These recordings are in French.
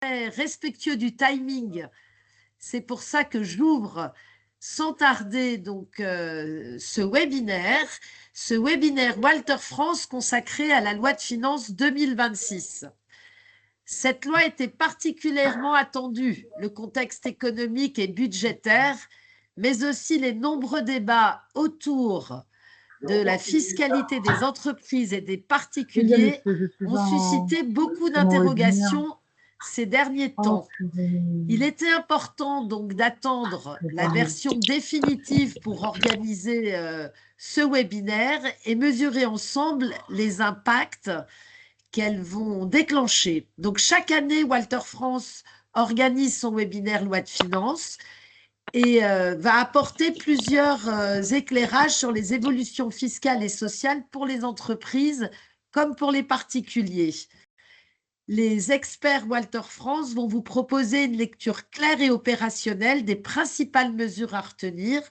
respectueux du timing. C'est pour ça que j'ouvre sans tarder donc ce webinaire Walter France consacré à la loi de finances 2026. Cette loi était particulièrement attendue, le contexte économique et budgétaire, mais aussi les nombreux débats autour de la fiscalité des entreprises et des particuliers ont suscité beaucoup d'interrogations ces derniers temps. Il était important donc d'attendre la version définitive pour organiser ce webinaire et mesurer ensemble les impacts qu'elles vont déclencher. Donc chaque année, Walter France organise son webinaire loi de finances et va apporter plusieurs éclairages sur les évolutions fiscales et sociales pour les entreprises comme pour les particuliers. Les experts Walter France vont vous proposer une lecture claire et opérationnelle des principales mesures à retenir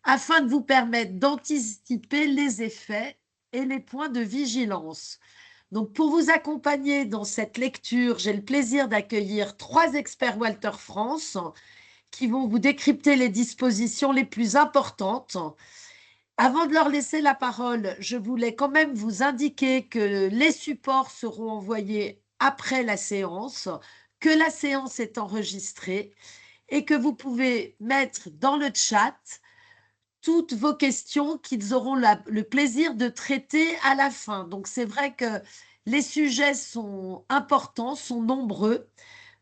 afin de vous permettre d'anticiper les effets et les points de vigilance. Donc, pour vous accompagner dans cette lecture, j'ai le plaisir d'accueillir 3 experts Walter France qui vont vous décrypter les dispositions les plus importantes. Avant de leur laisser la parole, je voulais quand même vous indiquer que les supports seront envoyés après la séance, que la séance est enregistrée et que vous pouvez mettre dans le chat toutes vos questions qu'ils auront le plaisir de traiter à la fin. Donc, c'est vrai que les sujets sont importants, sont nombreux.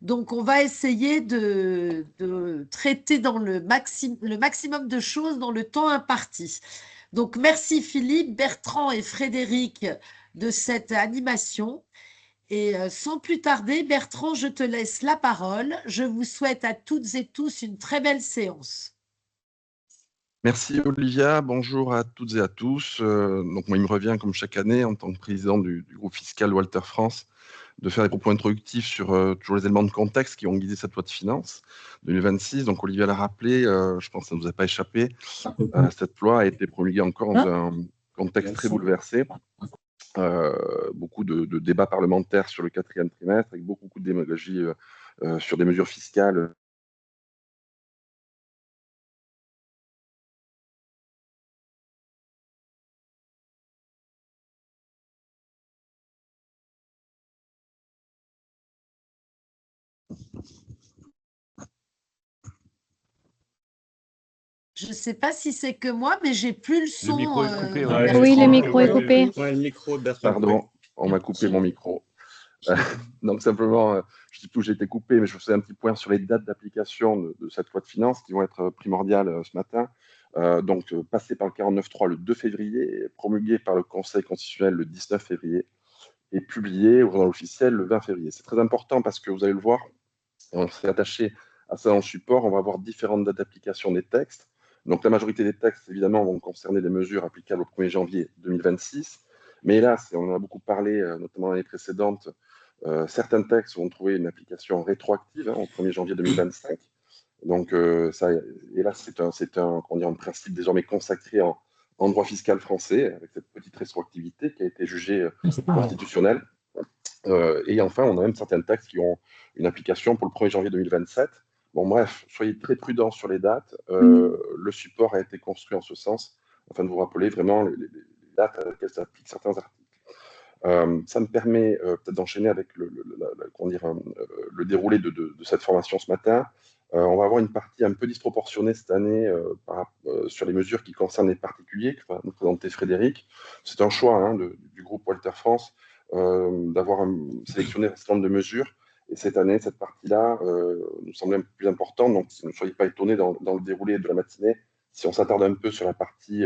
Donc, on va essayer de traiter dans le maximum de choses dans le temps imparti. Donc, merci Philippe, Bertrand et Frédéric de cette animation. Et sans plus tarder, Bertrand, je te laisse la parole. Je vous souhaite à toutes et tous une très belle séance. Merci Olivia, bonjour à toutes et à tous. Donc moi, il me revient comme chaque année en tant que président du groupe fiscal Walter France de faire des propos introductifs sur toujours les éléments de contexte qui ont guidé cette loi de finances 2026. Donc Olivia l'a rappelé, je pense que ça ne nous a pas échappé. Cette loi a été promulguée encore dans un contexte très bouleversé. Beaucoup de débats parlementaires sur le 4e trimestre, avec beaucoup de démagogie sur des mesures fiscales. Je ne sais pas si c'est que moi, mais j'ai plus le son. Le micro est coupé. Oui, le micro est coupé. Ouais, le micro, Bertrand. Pardon, on m'a coupé mon micro. Donc simplement, je dis plus que j'ai été coupé, mais je faisais un petit point sur les dates d'application de cette loi de finances qui vont être primordiales ce matin. Donc passé par le 49.3 le 2 février, promulgué par le Conseil constitutionnel le 19 février et publié au journal officiel le 20 février. C'est très important parce que vous allez le voir, on s'est attaché à ça en support, on va avoir différentes dates d'application des textes. Donc la majorité des textes, évidemment, vont concerner des mesures applicables au 1er janvier 2026. Mais hélas, et on en a beaucoup parlé, notamment l'année précédente, certains textes vont trouver une application rétroactive au 1er janvier 2025. Donc ça, hélas, c'est un principe désormais consacré en droit fiscal français, avec cette petite rétroactivité qui a été jugée constitutionnelle. Et enfin, on a même certains textes qui ont une application pour le 1er janvier 2027. Bon, bref, soyez très prudents sur les dates. Le support a été construit en ce sens, afin de vous rappeler vraiment les dates à laquelle s'appliquent certains articles. Ça me permet peut-être d'enchaîner avec le déroulé de cette formation ce matin. On va avoir une partie un peu disproportionnée cette année sur les mesures qui concernent les particuliers, que va nous présenter Frédéric. C'est un choix du groupe Walter France d'avoir sélectionné un certain nombre de mesures. Et cette année, cette partie-là nous semblait un peu plus importante. Donc, ne soyez pas étonnés dans le déroulé de la matinée si on s'attarde un peu sur la partie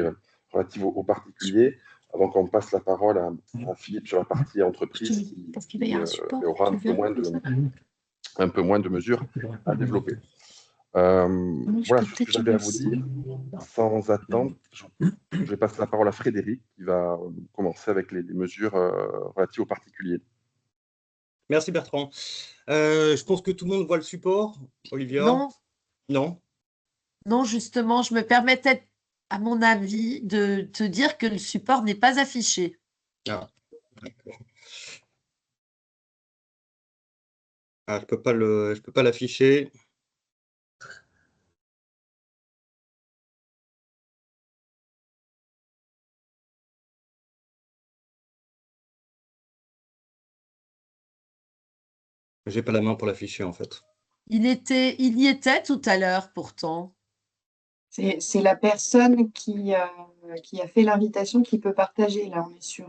relative aux particuliers, avant qu'on passe la parole à Philippe sur la partie entreprise qui aura un peu moins de mesures à développer. Voilà ce que j'avais à vous dire. Sans attendre, je vais passer la parole à Frédéric qui va commencer avec les mesures relatives aux particuliers. Merci Bertrand. Je pense que tout le monde voit le support, Olivia. Non. Non. Non, justement, je me permettais, à mon avis, de te dire que le support n'est pas affiché. Ah, d'accord. Ah, je peux pas l'afficher. J'ai pas la main pour l'afficher, en fait. Il y était tout à l'heure pourtant. C'est la personne qui a fait l'invitation qui peut partager. Là, on est sur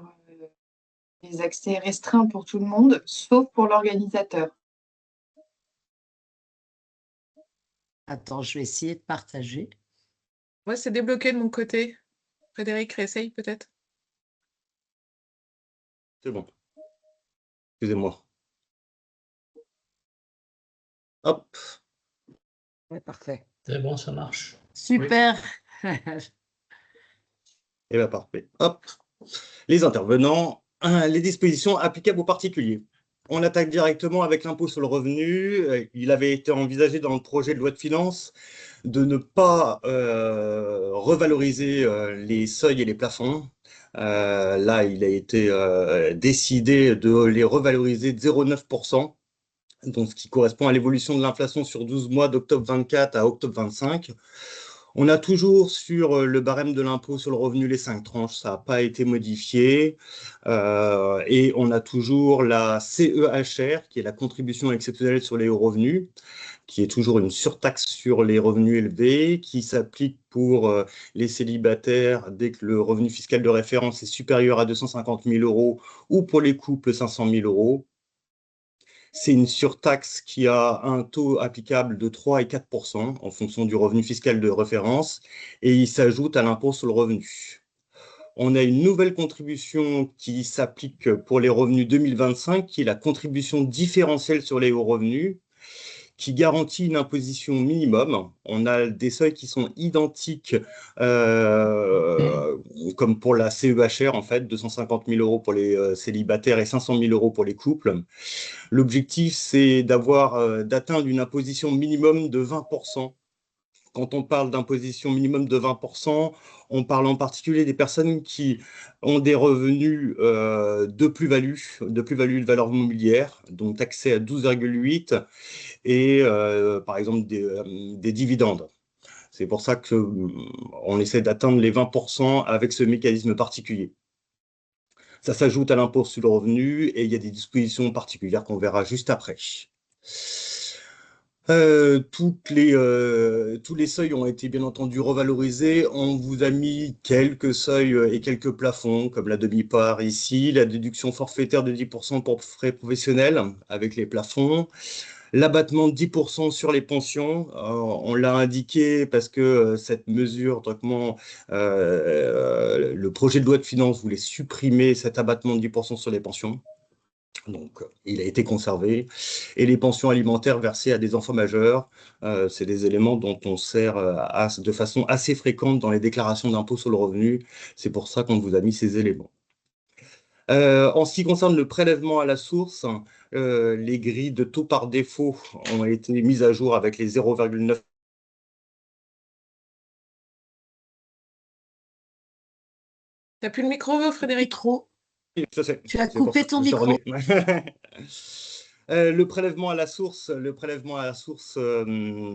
les accès restreints pour tout le monde, sauf pour l'organisateur. Attends, je vais essayer de partager. Moi, c'est débloqué de mon côté. Frédéric, réessaye peut-être. C'est bon. Excusez-moi. Hop. Ouais, parfait. C'est bon, ça marche. Super. Et bien, parfait. Hop. Les intervenants, les dispositions applicables aux particuliers. On attaque directement avec l'impôt sur le revenu. Il avait été envisagé dans le projet de loi de finances de ne pas revaloriser les seuils et les plafonds. Là, il a été décidé de les revaloriser de 0,9%, donc ce qui correspond à l'évolution de l'inflation sur 12 mois d'octobre 24 à octobre 25. On a toujours sur le barème de l'impôt sur le revenu les 5 tranches, ça n'a pas été modifié. Et on a toujours la CEHR, qui est la contribution exceptionnelle sur les hauts revenus, qui est toujours une surtaxe sur les revenus élevés, qui s'applique pour les célibataires dès que le revenu fiscal de référence est supérieur à 250 000 euros ou pour les couples 500 000 euros. C'est une surtaxe qui a un taux applicable de 3 et 4% en fonction du revenu fiscal de référence et il s'ajoute à l'impôt sur le revenu. On a une nouvelle contribution qui s'applique pour les revenus 2025, qui est la contribution différentielle sur les hauts revenus, qui garantit une imposition minimum. On a des seuils qui sont identiques, comme pour la CEHR, en fait, 250 000 euros pour les célibataires et 500 000 euros pour les couples. L'objectif, c'est d'atteindre une imposition minimum de 20%. Quand on parle d'imposition minimum de 20%, on parle en particulier des personnes qui ont des revenus de plus-value de valeur mobilière, donc taxés à 12,8 et par exemple des dividendes. C'est pour ça qu'on essaie d'atteindre les 20% avec ce mécanisme particulier. Ça s'ajoute à l'impôt sur le revenu et il y a des dispositions particulières qu'on verra juste après. Tous les seuils ont été bien entendu revalorisés. On vous a mis quelques seuils et quelques plafonds, comme la demi-part ici, la déduction forfaitaire de 10% pour frais professionnels avec les plafonds, l'abattement de 10% sur les pensions. On l'a indiqué parce que cette mesure, le projet de loi de finances voulait supprimer cet abattement de 10% sur les pensions. Donc, il a été conservé. Et les pensions alimentaires versées à des enfants majeurs, c'est des éléments dont on sert de façon assez fréquente dans les déclarations d'impôt sur le revenu. C'est pour ça qu'on vous a mis ces éléments. En ce qui concerne le prélèvement à la source, les grilles de taux par défaut ont été mises à jour avec les 0,9. T'as plus le micro, Frédéric? Tu as coupé ton micro. Le prélèvement à la source,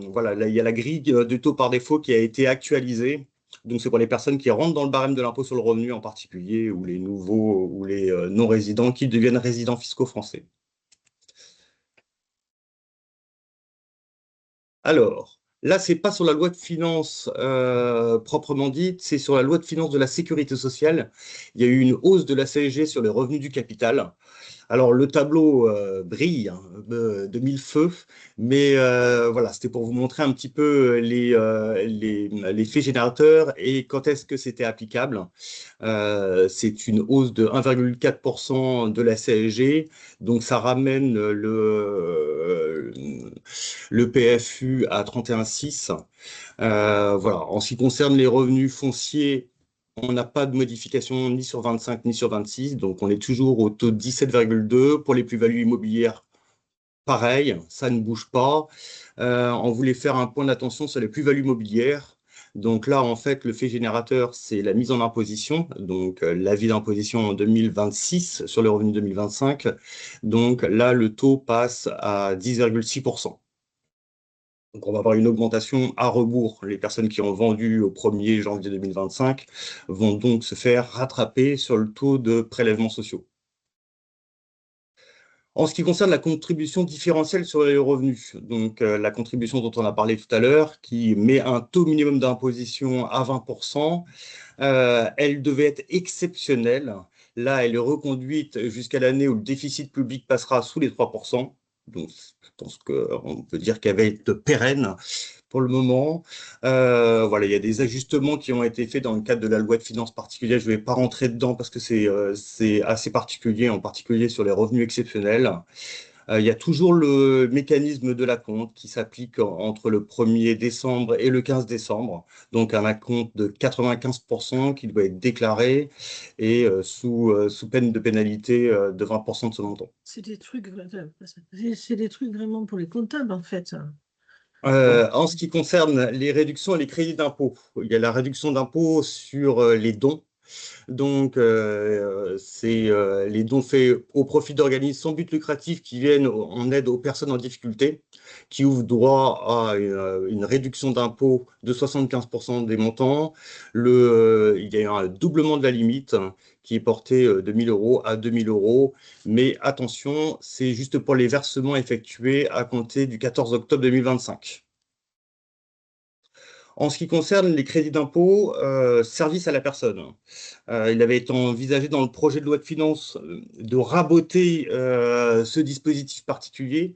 voilà, là, il y a la grille de taux par défaut qui a été actualisée. Donc, c'est pour les personnes qui rentrent dans le barème de l'impôt sur le revenu en particulier, ou les nouveaux, ou les non-résidents qui deviennent résidents fiscaux français. Alors, là, ce n'est pas sur la loi de finances proprement dite, c'est sur la loi de finances de la sécurité sociale. Il y a eu une hausse de la CSG sur les revenus du capital. Alors, le tableau brille de mille feux, mais voilà, c'était pour vous montrer un petit peu les faits générateurs et quand est-ce que c'était applicable. C'est une hausse de 1,4% de la CSG, donc ça ramène le PFU à 31,6. Voilà. En ce qui concerne les revenus fonciers, on n'a pas de modification ni sur 25 ni sur 26, donc on est toujours au taux de 17,2. Pour les plus-values immobilières, pareil, ça ne bouge pas. On voulait faire un point d'attention sur les plus-values mobilières. Donc là, en fait, le fait générateur, c'est la mise en imposition, donc l'avis d'imposition en 2026 sur les revenus 2025. Donc là, le taux passe à 10,6%. Donc on va avoir une augmentation à rebours. Les personnes qui ont vendu au 1er janvier 2025 vont donc se faire rattraper sur le taux de prélèvements sociaux. En ce qui concerne la contribution différentielle sur les revenus, donc la contribution dont on a parlé tout à l'heure, qui met un taux minimum d'imposition à 20%, elle devait être exceptionnelle. Là, elle est reconduite jusqu'à l'année où le déficit public passera sous les 3%. Donc, je pense qu'on peut dire qu'elle va être pérenne pour le moment. Voilà, il y a des ajustements qui ont été faits dans le cadre de la loi de finances particulière. Je ne vais pas rentrer dedans parce que c'est assez particulier, en particulier sur les revenus exceptionnels. Il y a toujours le mécanisme de l'acompte qui s'applique entre le 1er décembre et le 15 décembre. Donc, un acompte de 95% qui doit être déclaré et sous peine de pénalité de 20% de ce montant. C'est des trucs vraiment pour les comptables, en fait. En ce qui concerne les réductions et les crédits d'impôt, il y a la réduction d'impôt sur les dons. Donc, c'est les dons faits au profit d'organismes sans but lucratif qui viennent en aide aux personnes en difficulté, qui ouvrent droit à une réduction d'impôt de 75% des montants. Il y a un doublement de la limite qui est portée de 1 000 € à 2 000 €. Mais attention, c'est juste pour les versements effectués à compter du 14 octobre 2025. En ce qui concerne les crédits d'impôt, service à la personne, il avait été envisagé dans le projet de loi de finances de raboter ce dispositif particulier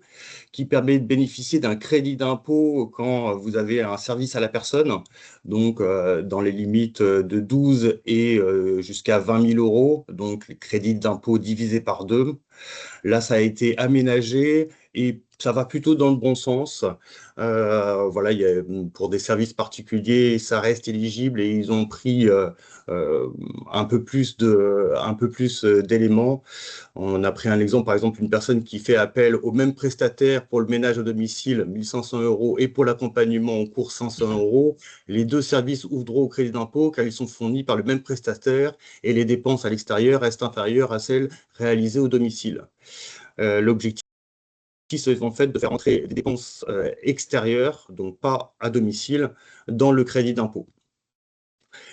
qui permet de bénéficier d'un crédit d'impôt quand vous avez un service à la personne, donc dans les limites de 12 et jusqu'à 20 000 €, donc les crédits d'impôt divisés par 2. Là, ça a été aménagé et ça va plutôt dans le bon sens. Voilà, pour des services particuliers, ça reste éligible et ils ont pris un peu plus d'éléments. On a pris un exemple, par exemple, une personne qui fait appel au même prestataire pour le ménage à domicile, 1 500 €, et pour l'accompagnement en cours, 500 €. Les deux services ouvrent droit au crédit d'impôt car ils sont fournis par le même prestataire et les dépenses à l'extérieur restent inférieures à celles réalisées au domicile. L'objectif, c'est en fait de faire entrer des dépenses extérieures, donc pas à domicile, dans le crédit d'impôt.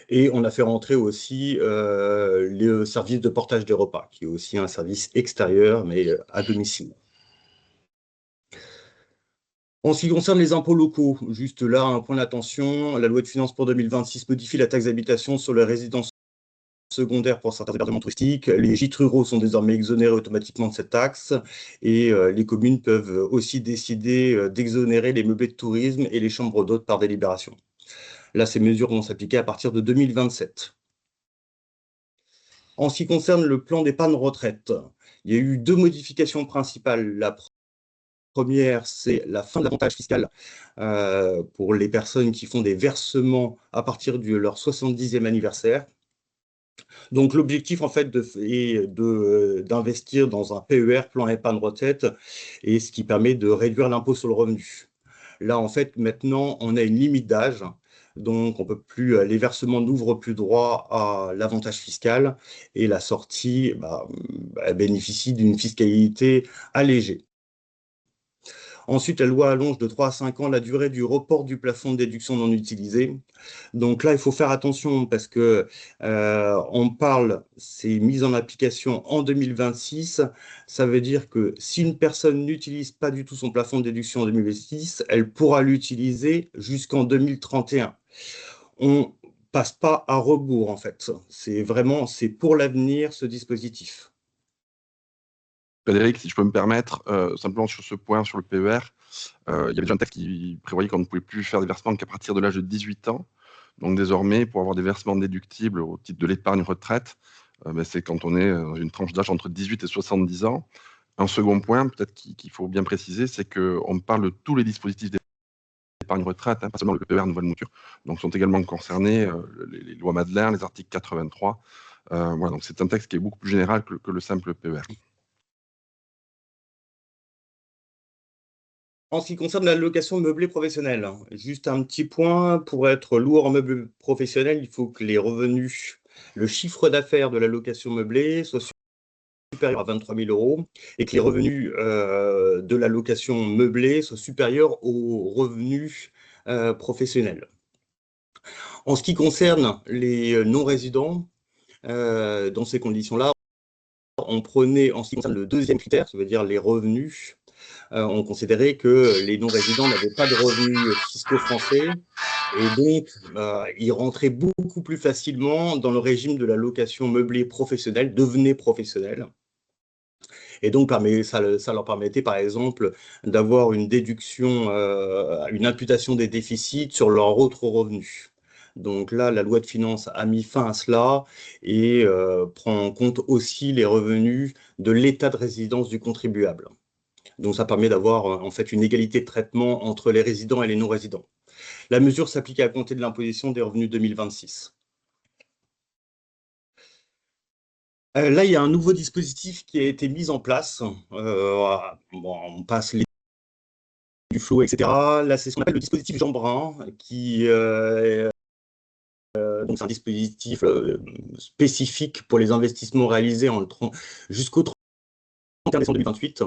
Et on a fait rentrer aussi le service de portage des repas, qui est aussi un service extérieur, mais à domicile. En ce qui concerne les impôts locaux, juste là, un point d'attention, la loi de finances pour 2026 modifie la taxe d'habitation sur les résidences secondaires pour certains hébergements touristiques. Les gîtes ruraux sont désormais exonérés automatiquement de cette taxe et les communes peuvent aussi décider d'exonérer les meublés de tourisme et les chambres d'hôtes par délibération. Là, ces mesures vont s'appliquer à partir de 2027. En ce qui concerne le plan d'épargne retraite, il y a eu 2 modifications principales. La première, c'est la fin de l'avantage fiscal pour les personnes qui font des versements à partir de leur 70e anniversaire. Donc, l'objectif, en fait, est d'investir dans un PER, plan épargne retraite, et ce qui permet de réduire l'impôt sur le revenu. Là, en fait, maintenant, on a une limite d'âge. Donc, on peut plus, les versements n'ouvrent plus droit à l'avantage fiscal et la sortie bénéficie d'une fiscalité allégée. Ensuite, la loi allonge de 3 à 5 ans la durée du report du plafond de déduction non utilisé. Donc là, il faut faire attention parce que on parle, c'est mise en application en 2026. Ça veut dire que si une personne n'utilise pas du tout son plafond de déduction en 2026, elle pourra l'utiliser jusqu'en 2031. On passe pas à rebours, en fait. C'est pour l'avenir, ce dispositif. Frédéric, si je peux me permettre, simplement sur ce point, sur le PER, il y avait déjà un texte qui prévoyait qu'on ne pouvait plus faire des versements qu'à partir de l'âge de 18 ans. Donc désormais, pour avoir des versements déductibles au titre de l'épargne retraite, c'est quand on est dans une tranche d'âge entre 18 et 70 ans. Un second point, peut-être qu'il faut bien préciser, c'est qu'on parle de tous les dispositifs d'épargne retraite, pas seulement le PER nouvelle mouture. Donc sont également concernés les lois Madeleine, les articles 83. Voilà, donc c'est un texte qui est beaucoup plus général que le simple PER. En ce qui concerne la location meublée professionnelle, juste un petit point, pour être loueur en meublé professionnel, il faut que les revenus, le chiffre d'affaires de la location meublée soit supérieur à 23 000 € et que les revenus de la location meublée soient supérieurs aux revenus professionnels. En ce qui concerne les non-résidents, dans ces conditions-là, on prenait, en ce qui concerne le deuxième critère, ça veut dire les revenus, on considérait que les non-résidents n'avaient pas de revenus fiscaux français et donc ils rentraient beaucoup plus facilement dans le régime de la location meublée professionnelle, devenaient professionnels. Et donc, ça leur permettait, par exemple, d'avoir une déduction, une imputation des déficits sur leurs autres revenus. Donc là, la loi de finances a mis fin à cela et prend en compte aussi les revenus de l'état de résidence du contribuable. Donc ça permet d'avoir en fait une égalité de traitement entre les résidents et les non-résidents. La mesure s'applique à compter de l'imposition des revenus 2026. Là, il y a un nouveau dispositif qui a été mis en place. On passe les du flow, etc. Là, c'est ce qu'on appelle le dispositif Jeanbrun, qui donc c'est un dispositif spécifique pour les investissements réalisés jusqu'au 31 décembre 2028.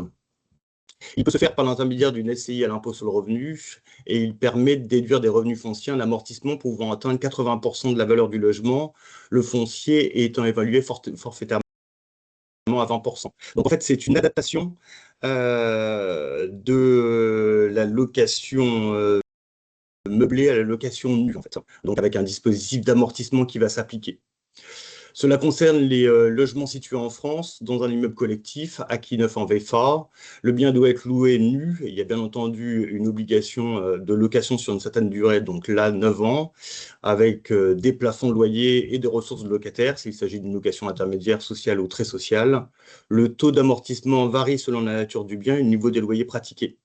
Il peut se faire par l'intermédiaire d'une SCI à l'impôt sur le revenu et il permet de déduire des revenus fonciers un amortissement pouvant atteindre 80% de la valeur du logement, le foncier étant évalué forfaitairement à 20%. Donc en fait, c'est une adaptation de la location meublée à la location nue, en fait. Donc avec un dispositif d'amortissement qui va s'appliquer. Cela concerne les logements situés en France, dans un immeuble collectif, acquis neuf en VFA. Le bien doit être loué nu. Il y a bien entendu une obligation de location sur une certaine durée, donc là, 9 ans, avec des plafonds de loyer et des ressources de locataires, s'il s'agit d'une location intermédiaire, sociale ou très sociale. Le taux d'amortissement varie selon la nature du bien et le niveau des loyers pratiqués.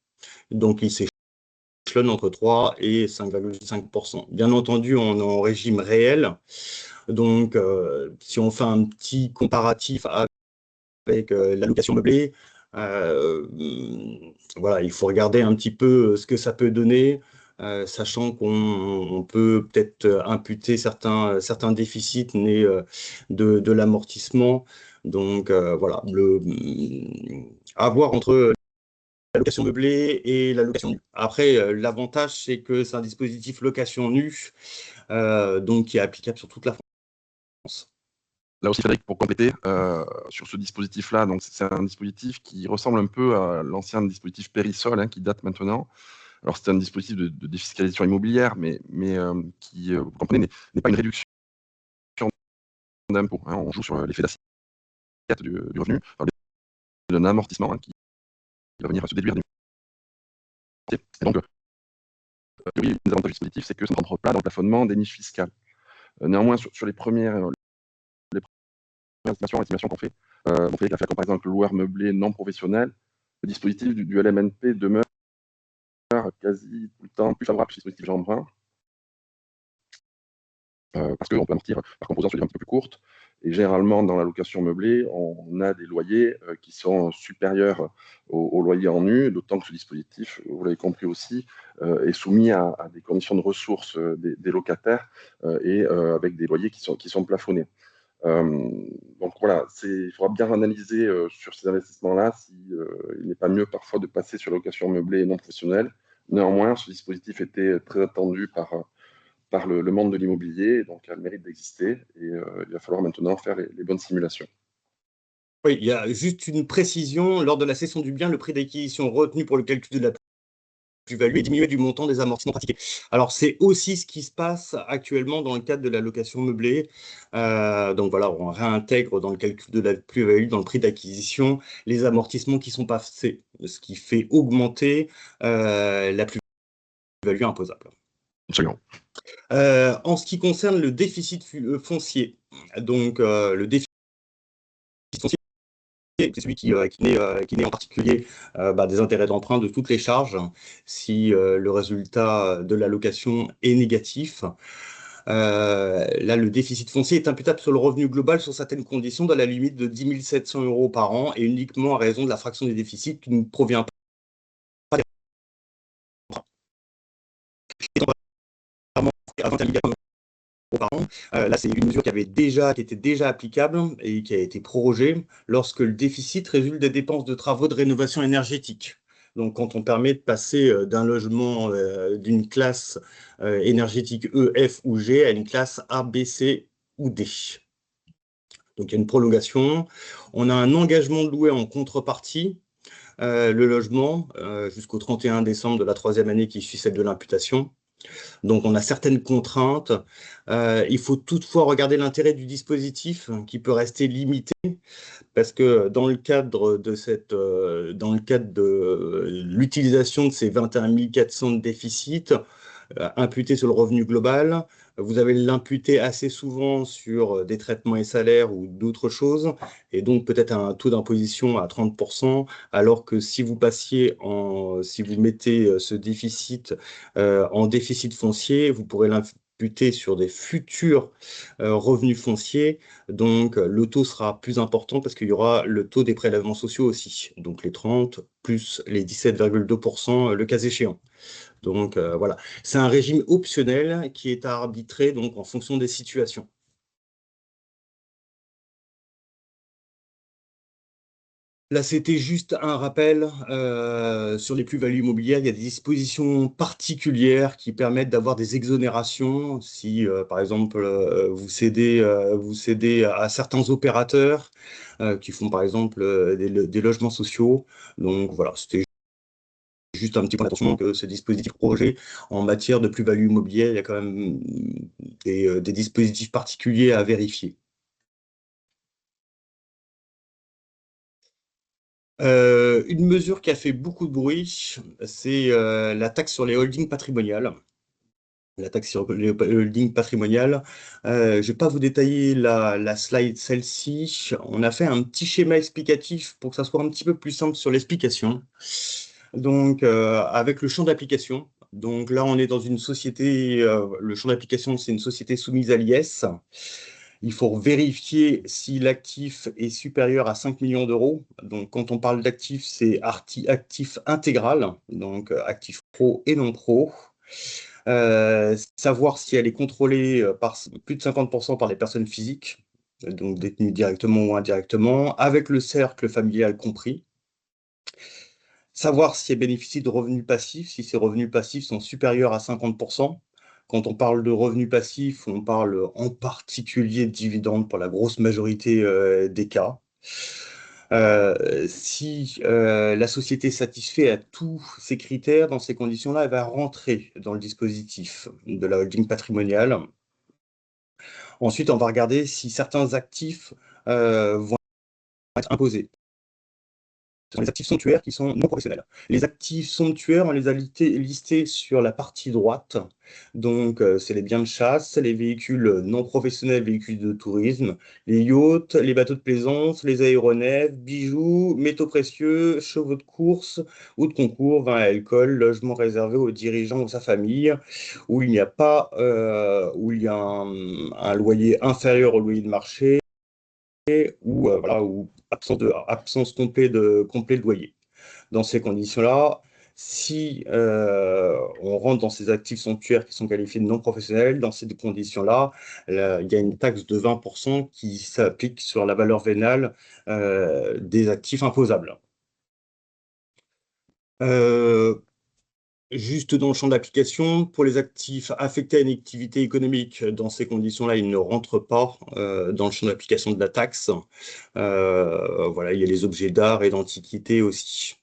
Donc, il s'échelonne entre 3 et 5,5%. Bien entendu, on est en régime réel. Donc, si on fait un petit comparatif avec la location meublée, voilà, il faut regarder un petit peu ce que ça peut donner, sachant qu'on peut peut-être imputer certains déficits nés de l'amortissement. Donc, voilà, à voir entre la location meublée et la location nue. Après, l'avantage, c'est que c'est un dispositif location nue, donc qui est applicable sur toute la France. Là aussi, Frédéric, pour compléter sur ce dispositif-là, donc c'est un dispositif qui ressemble un peu à l'ancien dispositif Périsol, qui date maintenant. Alors, c'est un dispositif de défiscalisation immobilière, mais qui, vous comprenez, n'est pas une réduction d'impôt. On joue sur l'effet d'assiette du revenu, d'un amortissement qui va venir se déduire du métier. Et donc, oui, les avantages du dispositif, c'est que ça ne rentre pas dans le plafonnement des niches fiscales. Néanmoins, sur les premières estimations qu'on fait, on fait la comparaison avec le loueur meublé non professionnel, le dispositif du LMNP demeure quasi tout le temps plus favorable que le dispositif Jeanbrun, parce qu'on peut amortir par composants sur des durées un petit peu plus courtes. Et généralement, dans la location meublée, on a des loyers qui sont supérieurs aux loyers en nu, d'autant que ce dispositif, vous l'avez compris aussi, est soumis à des conditions de ressources des locataires et avec des loyers qui sont plafonnés. Donc voilà, il faudra bien analyser sur ces investissements-là s'il n'est pas mieux parfois de passer sur la location meublée et non professionnelle. Néanmoins, ce dispositif était très attendu par le monde de l'immobilier, donc il a le mérite d'exister et il va falloir maintenant faire les bonnes simulations. Oui, il y a juste une précision. Lors de la cession du bien, le prix d'acquisition retenu pour le calcul de la plus-value est diminué du montant des amortissements pratiqués. Alors, c'est aussi ce qui se passe actuellement dans le cadre de la location meublée. Donc voilà, on réintègre dans le calcul de la plus-value, dans le prix d'acquisition, les amortissements qui sont passés, ce qui fait augmenter la plus-value imposable. Absolument. En ce qui concerne le déficit foncier, donc le déficit foncier, c'est celui qui naît en particulier des intérêts d'emprunt de toutes les charges si le résultat de la location est négatif. Là, le déficit foncier est imputable sur le revenu global sur certaines conditions dans la limite de 10 700 € par an et uniquement à raison de la fraction des déficits qui ne provient pas à 21 milliards d'euros par an. Là, c'est une mesure qui était déjà applicable et qui a été prorogée lorsque le déficit résulte des dépenses de travaux de rénovation énergétique. Donc, quand on permet de passer d'un logement d'une classe énergétique E, F ou G à une classe A, B, C ou D. Donc, il y a une prolongation. On a un engagement de louer en contrepartie le logement jusqu'au 31 décembre de la 3e année qui suit celle de l'imputation. Donc, on a certaines contraintes. Il faut toutefois regarder l'intérêt du dispositif qui peut rester limité parce que dans le cadre de l'utilisation de ces 21 400 de déficit imputés sur le revenu global, vous allez l'imputer assez souvent sur des traitements et salaires ou d'autres choses, et donc peut-être un taux d'imposition à 30%, alors que si vous mettez ce déficit en déficit foncier, vous pourrez l'imputer sur des futurs revenus fonciers, donc le taux sera plus important parce qu'il y aura le taux des prélèvements sociaux aussi, donc les 30 plus les 17,2% le cas échéant. Donc voilà, c'est un régime optionnel qui est à arbitrer donc en fonction des situations. Là, c'était juste un rappel sur les plus-values immobilières. Il y a des dispositions particulières qui permettent d'avoir des exonérations. Si, par exemple, vous cédez à certains opérateurs qui font, par exemple, des logements sociaux. Donc voilà, c'était juste un petit point d'attention que ce dispositif projet en matière de plus-value immobilière, il y a quand même des dispositifs particuliers à vérifier. Une mesure qui a fait beaucoup de bruit, c'est la taxe sur les holdings patrimoniales. La taxe sur les holdings patrimoniales. Je ne vais pas vous détailler la slide, celle-ci. On a fait un petit schéma explicatif pour que ça soit un petit peu plus simple sur l'explication. Donc, avec le champ d'application. Donc là, on est dans une société, le champ d'application, c'est une société soumise à l'IS. Il faut vérifier si l'actif est supérieur à 5 millions d'euros. Donc, quand on parle d'actif, c'est actif intégral, donc actif pro et non pro. Savoir si elle est contrôlée par plus de 50% par les personnes physiques, donc détenues directement ou indirectement, avec le cercle familial compris. Savoir si elle bénéficie de revenus passifs, si ces revenus passifs sont supérieurs à 50%. Quand on parle de revenus passifs, on parle en particulier de dividendes pour la grosse majorité des cas. Si la société satisfait à tous ces critères, dans ces conditions-là, elle va rentrer dans le dispositif de la holding patrimoniale. Ensuite, on va regarder si certains actifs vont être imposés. Ce sont les actifs somptuaires qui sont non professionnels. Les actifs somptuaires, on les a listés sur la partie droite. Donc, c'est les biens de chasse, les véhicules non professionnels, véhicules de tourisme, les yachts, les bateaux de plaisance, les aéronefs, bijoux, métaux précieux, chevaux de course ou de concours, vin et alcool, logement réservé aux dirigeants ou sa famille, où il n'y a pas, où il y a un loyer inférieur au loyer de marché, ou voilà, ou absence complète de loyer. Dans ces conditions-là, si on rentre dans ces actifs somptuaires qui sont qualifiés de non professionnels, dans ces conditions-là, il y a une taxe de 20% qui s'applique sur la valeur vénale des actifs imposables. Juste dans le champ d'application, pour les actifs affectés à une activité économique, dans ces conditions-là, ils ne rentrent pas dans le champ d'application de la taxe. Voilà, il y a les objets d'art et d'antiquité aussi.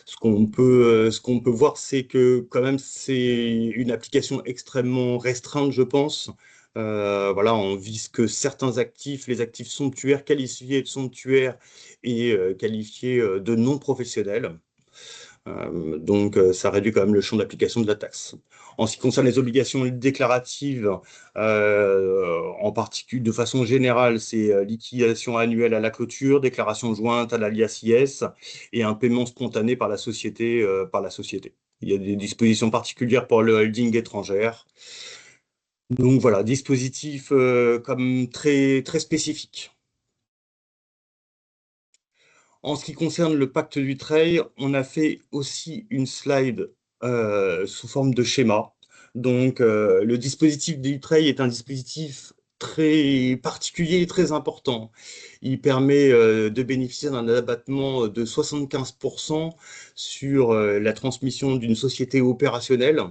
Ce qu'on peut voir, c'est que quand même, c'est une application extrêmement restreinte, je pense. Voilà, on vise que certains actifs, les actifs somptuaires, qualifiés de somptuaires et qualifiés de non professionnels. Donc, ça réduit quand même le champ d'application de la taxe. En ce qui concerne les obligations déclaratives, en particulier de façon générale, c'est liquidation annuelle à la clôture, déclaration jointe à l'alias IS et un paiement spontané par la société. Il y a des dispositions particulières pour le holding étrangère. Donc voilà, dispositif comme très, très spécifique. En ce qui concerne le pacte du trail, on a fait aussi une slide sous forme de schéma Donc, le dispositif d'E-Trade est un dispositif très particulier et très important. Il permet de bénéficier d'un abattement de 75% sur la transmission d'une société opérationnelle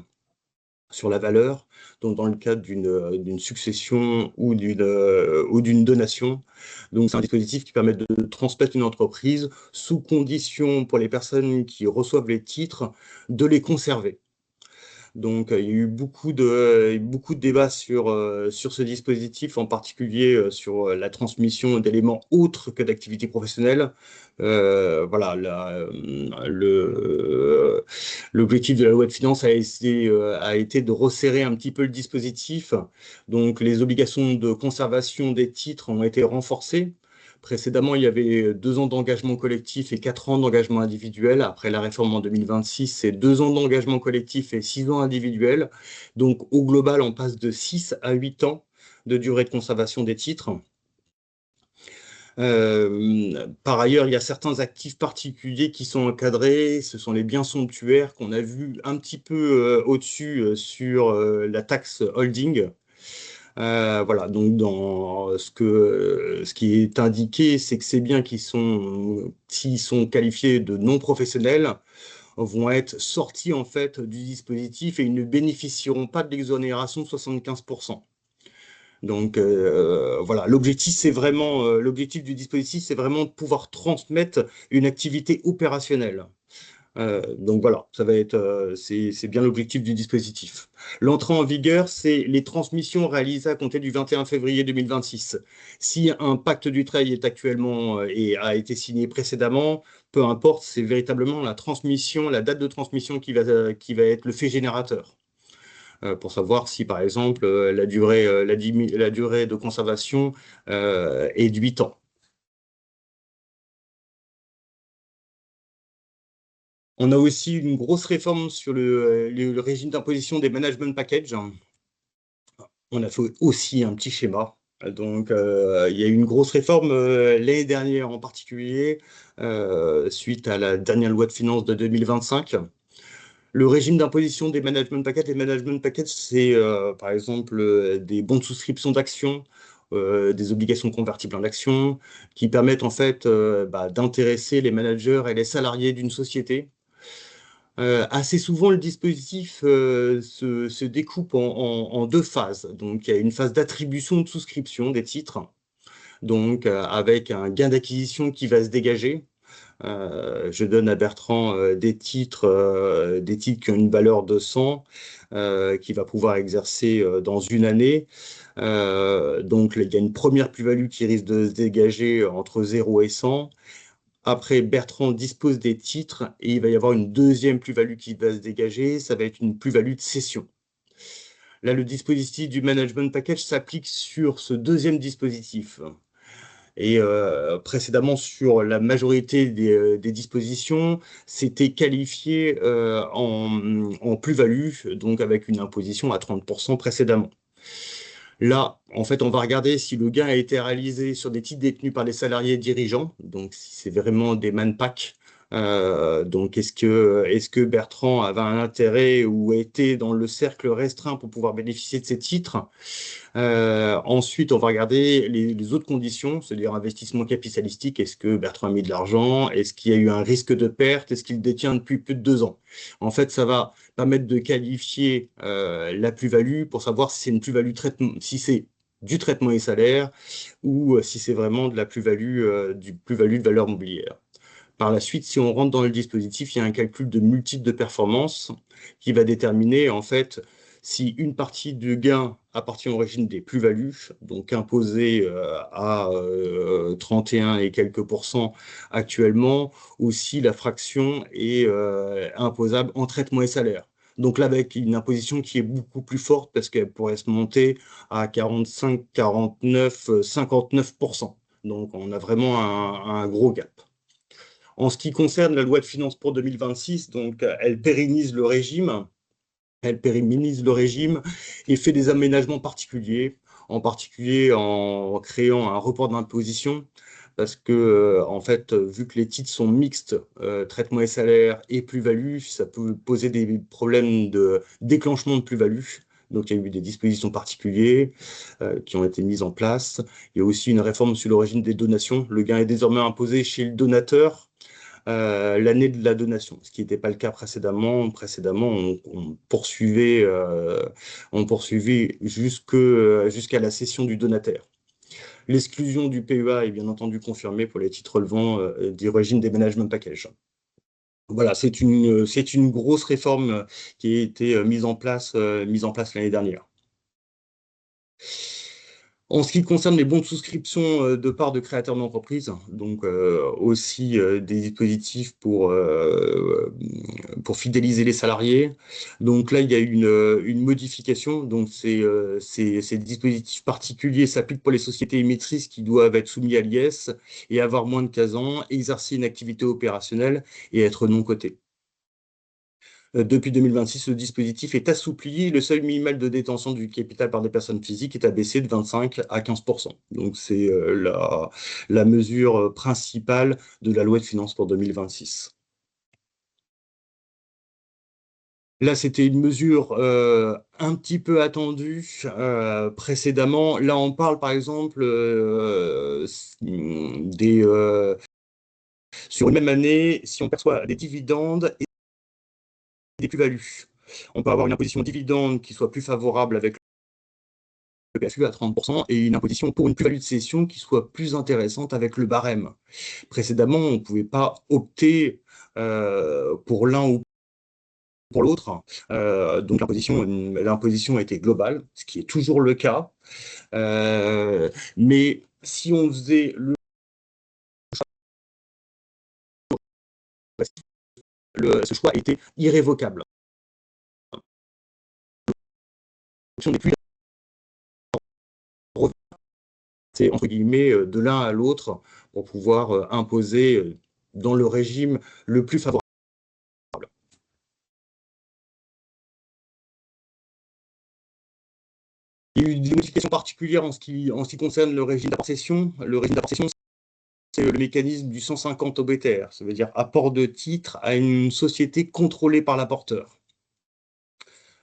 sur la valeur, donc dans le cadre d'une succession ou d'une donation. Donc, c'est un dispositif qui permet de transmettre une entreprise sous condition pour les personnes qui reçoivent les titres de les conserver. Donc, il y a eu beaucoup de débats sur ce dispositif, en particulier sur la transmission d'éléments autres que d'activités professionnelles. Voilà, l'objectif de la loi de finances a été de resserrer un petit peu le dispositif. Donc, les obligations de conservation des titres ont été renforcées. Précédemment, il y avait 2 ans d'engagement collectif et 4 ans d'engagement individuel. Après la réforme en 2026, c'est 2 ans d'engagement collectif et 6 ans individuel. Donc, au global, on passe de 6 à 8 ans de durée de conservation des titres. Par ailleurs, il y a certains actifs particuliers qui sont encadrés. Ce sont les biens somptuaires qu'on a vu un petit peu au-dessus sur la taxe holding. Voilà, donc dans ce qui est indiqué, c'est que ces biens s'ils sont qualifiés de non professionnels, vont être sortis en fait du dispositif et ils ne bénéficieront pas de l'exonération de 75%. Donc voilà, l'objectif du dispositif, c'est vraiment de pouvoir transmettre une activité opérationnelle. Donc voilà, ça va être, c'est bien l'objectif du dispositif. L'entrée en vigueur, c'est les transmissions réalisées à compter du 21 février 2026. Si un pacte du trade est actuellement et a été signé précédemment, peu importe, c'est véritablement la transmission, la date de transmission qui va être le fait générateur. Pour savoir si, par exemple, la durée de conservation est de 8 ans. On a aussi une grosse réforme sur le régime d'imposition des management packages. On a fait aussi un petit schéma. Donc, il y a eu une grosse réforme l'année dernière en particulier, suite à la dernière loi de finances de 2025. Le régime d'imposition des management packages, les management packages, c'est par exemple des bons de souscription d'actions, des obligations convertibles en actions, qui permettent en fait d'intéresser les managers et les salariés d'une société. Assez souvent, le dispositif se découpe en 2 phases. Donc, il y a une phase d'attribution de souscription des titres, donc avec un gain d'acquisition qui va se dégager. Je donne à Bertrand des titres qui ont une valeur de 100, qui va pouvoir exercer dans une année. Donc, il y a une première plus-value qui risque de se dégager entre 0 et 100. Après, Bertrand dispose des titres et il va y avoir une deuxième plus-value qui va se dégager. Ça va être une plus-value de cession. Là, le dispositif du management package s'applique sur ce deuxième dispositif. Et précédemment, sur la majorité des dispositions, c'était qualifié en plus-value, donc avec une imposition à 30% précédemment. Là, en fait, on va regarder si le gain a été réalisé sur des titres détenus par des salariés dirigeants, donc si c'est vraiment des man-pack. Donc, est-ce que Bertrand avait un intérêt ou était dans le cercle restreint pour pouvoir bénéficier de ces titres? Ensuite, on va regarder les autres conditions, c'est-à-dire investissement capitalistique. Est-ce que Bertrand a mis de l'argent? Est-ce qu'il y a eu un risque de perte? Est-ce qu'il détient depuis plus de 2 ans? En fait, ça va permettre de qualifier la plus-value pour savoir si c'est une plus-value si c'est du traitement et salaire ou si c'est vraiment de la plus-value de valeur mobilière. Par la suite, si on rentre dans le dispositif, il y a un calcul de multiple de performance qui va déterminer en fait si une partie du gain appartient au régime des plus-values, donc imposé à 31 et quelques pourcents actuellement, ou si la fraction est imposable en traitement et salaire. Donc là, avec une imposition qui est beaucoup plus forte parce qu'elle pourrait se monter à 45, 49, 59%. Donc on a vraiment un gros gap. En ce qui concerne la loi de finances pour 2026, donc elle pérennise le régime. Elle pérenise le régime et fait des aménagements particuliers, en particulier en créant un report d'imposition. parce que, en fait, vu que les titres sont mixtes, traitement et salaire et plus-value, ça peut poser des problèmes de déclenchement de plus-value. Donc, il y a eu des dispositions particulières qui ont été mises en place. Il y a aussi une réforme sur le régime des donations. Le gain est désormais imposé chez le donateur l'année de la donation, ce qui n'était pas le cas précédemment. Précédemment, on poursuivait jusqu'à la cession du donataire. L'exclusion du PEA est bien entendu confirmée pour les titres relevant du régime des management packages. Voilà, c'est une grosse réforme qui a été mise en place l'année dernière. En ce qui concerne les bons de souscription de part de créateurs d'entreprise, donc aussi des dispositifs pour fidéliser les salariés. Donc là, il y a une modification. Donc ces dispositifs particuliers s'appliquent pour les sociétés émettrices qui doivent être soumises à l'IS et avoir moins de 15 ans, exercer une activité opérationnelle et être non cotées. Depuis 2026, le dispositif est assoupli. Le seuil minimal de détention du capital par des personnes physiques est abaissé de 25 à 15%. Donc, c'est la mesure principale de la loi de finances pour 2026. Là, c'était une mesure un petit peu attendue précédemment. Là, on parle, par exemple, sur une même année, si on perçoit des dividendes et des plus-values. On peut avoir une imposition dividende qui soit plus favorable avec le PFU à 30% et une imposition pour une plus-value de cession qui soit plus intéressante avec le barème. Précédemment, on ne pouvait pas opter pour l'un ou pour l'autre. Donc l'imposition était globale, ce qui est toujours le cas. Mais si on faisait ce choix était irrévocable. C'est entre guillemets de l'un à l'autre pour pouvoir imposer dans le régime le plus favorable. Il y a eu des modifications particulières en ce qui concerne le régime d'appréciation. Le régime d'appréciation, c'est le mécanisme du 150 obétaire, ça veut dire apport de titres à une société contrôlée par l'apporteur.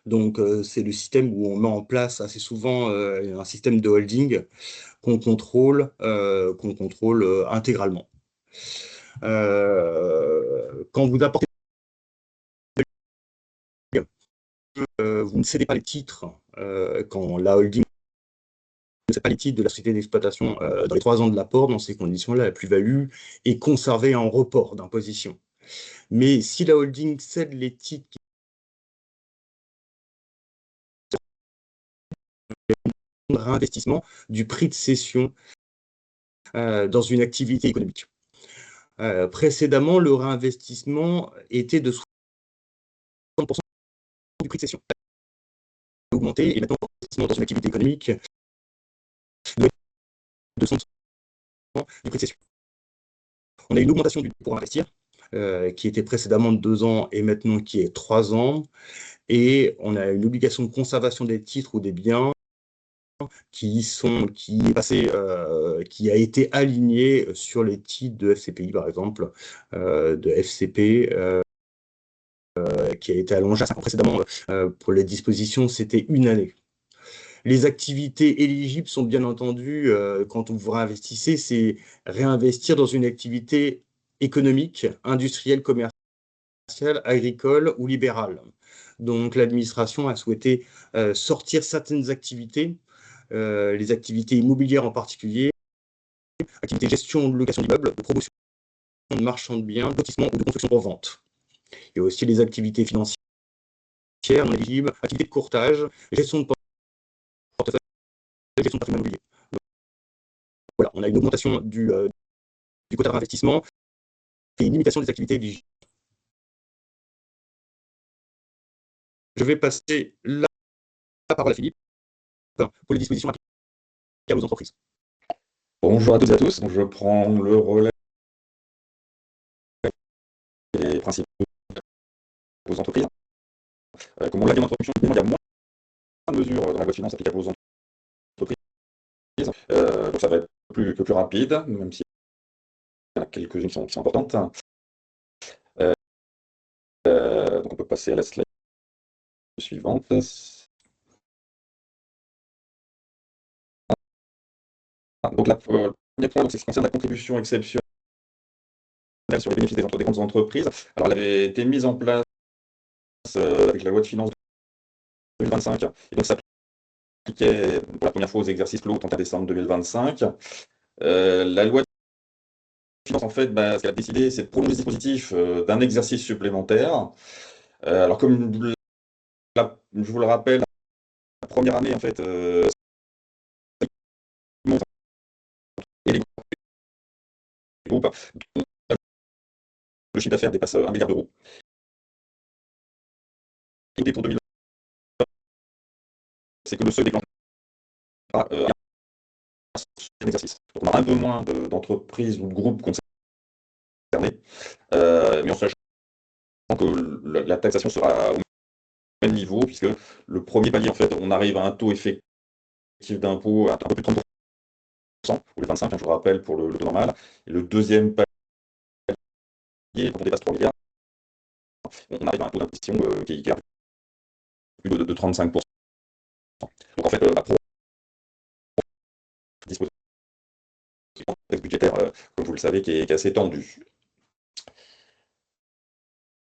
Donc, c'est le système où on met en place assez souvent un système de holding qu'on contrôle intégralement. Quand vous apportez vous ne cédez pas les titres quand la holding ne cède pas les titres de la société d'exploitation dans les 3 ans de l'apport. Dans ces conditions-là, la plus-value est conservée en report d'imposition. Mais si la holding cède les titres de réinvestissement du prix de cession dans une activité économique. Précédemment, le réinvestissement était de 60% du prix de cession. Il a augmenté et maintenant, l'investissement dans une activité économique de 100% du prix de cession. On a une augmentation du pour investir qui était précédemment de 2 ans et maintenant qui est 3 ans. Et on a une obligation de conservation des titres ou des biens qui a été aligné sur les titres de FCPI, par exemple, de FCP, qui a été allongé à 5 ans précédemment. Pour les dispositions, c'était 1 année. Les activités éligibles sont bien entendu, quand vous réinvestissez, c'est réinvestir dans une activité économique, industrielle, commerciale, agricole ou libérale. Donc l'administration a souhaité sortir certaines activités, les activités immobilières en particulier, activités de gestion de location d'immeubles, de promotion de marchands de biens, de lotissement ou de construction pour vente. Il y a aussi les activités financières non éligibles, activités de courtage, gestion de portefeuille, gestion de patrimoine immobilier. Donc, voilà, on a une augmentation du quota d'investissement et une limitation des activités éligibles. Je vais passer la parole à Philippe pour les dispositions applicables aux entreprises. Bonjour à toutes et à tous. Je prends le relais des principaux aux entreprises. Comme on l'a dit en introduction, il y a moins de mesures dans la loi de finances applicables aux entreprises. Donc ça va être plus rapide, même si quelques-unes qui sont importantes. Donc on peut passer à la slide suivante. Donc le premier point, c'est ce qui concerne la contribution exceptionnelle sur les bénéfices des grandes entreprises. Alors elle avait été mise en place avec la loi de finances 2025, et donc ça s'appliquait pour la première fois aux exercices clos au 31 décembre 2025. La loi de finances, en fait, ce qu'elle a décidé, c'est de prolonger le dispositif d'un exercice supplémentaire. Alors comme je vous le rappelle, la première année, en fait, et les groupes, le chiffre d'affaires dépasse 1 milliard d'euros. L'idée pour 2020, c'est que le seuil déclenchera un exercice. Donc on aura un peu moins d'entreprises ou de groupes concernés, mais en sachant que la taxation sera au même niveau, puisque le premier palier, en fait, on arrive à un taux effectif d'impôt à un peu plus de 30%, ou les 25%, je vous rappelle, pour le taux normal. Et le deuxième palier, quand on dépasse 3 milliards, on arrive à un taux d'imposition qui est plus de 35%. Donc en fait, pour dispositif budgétaire, comme vous le savez, qui est assez tendu.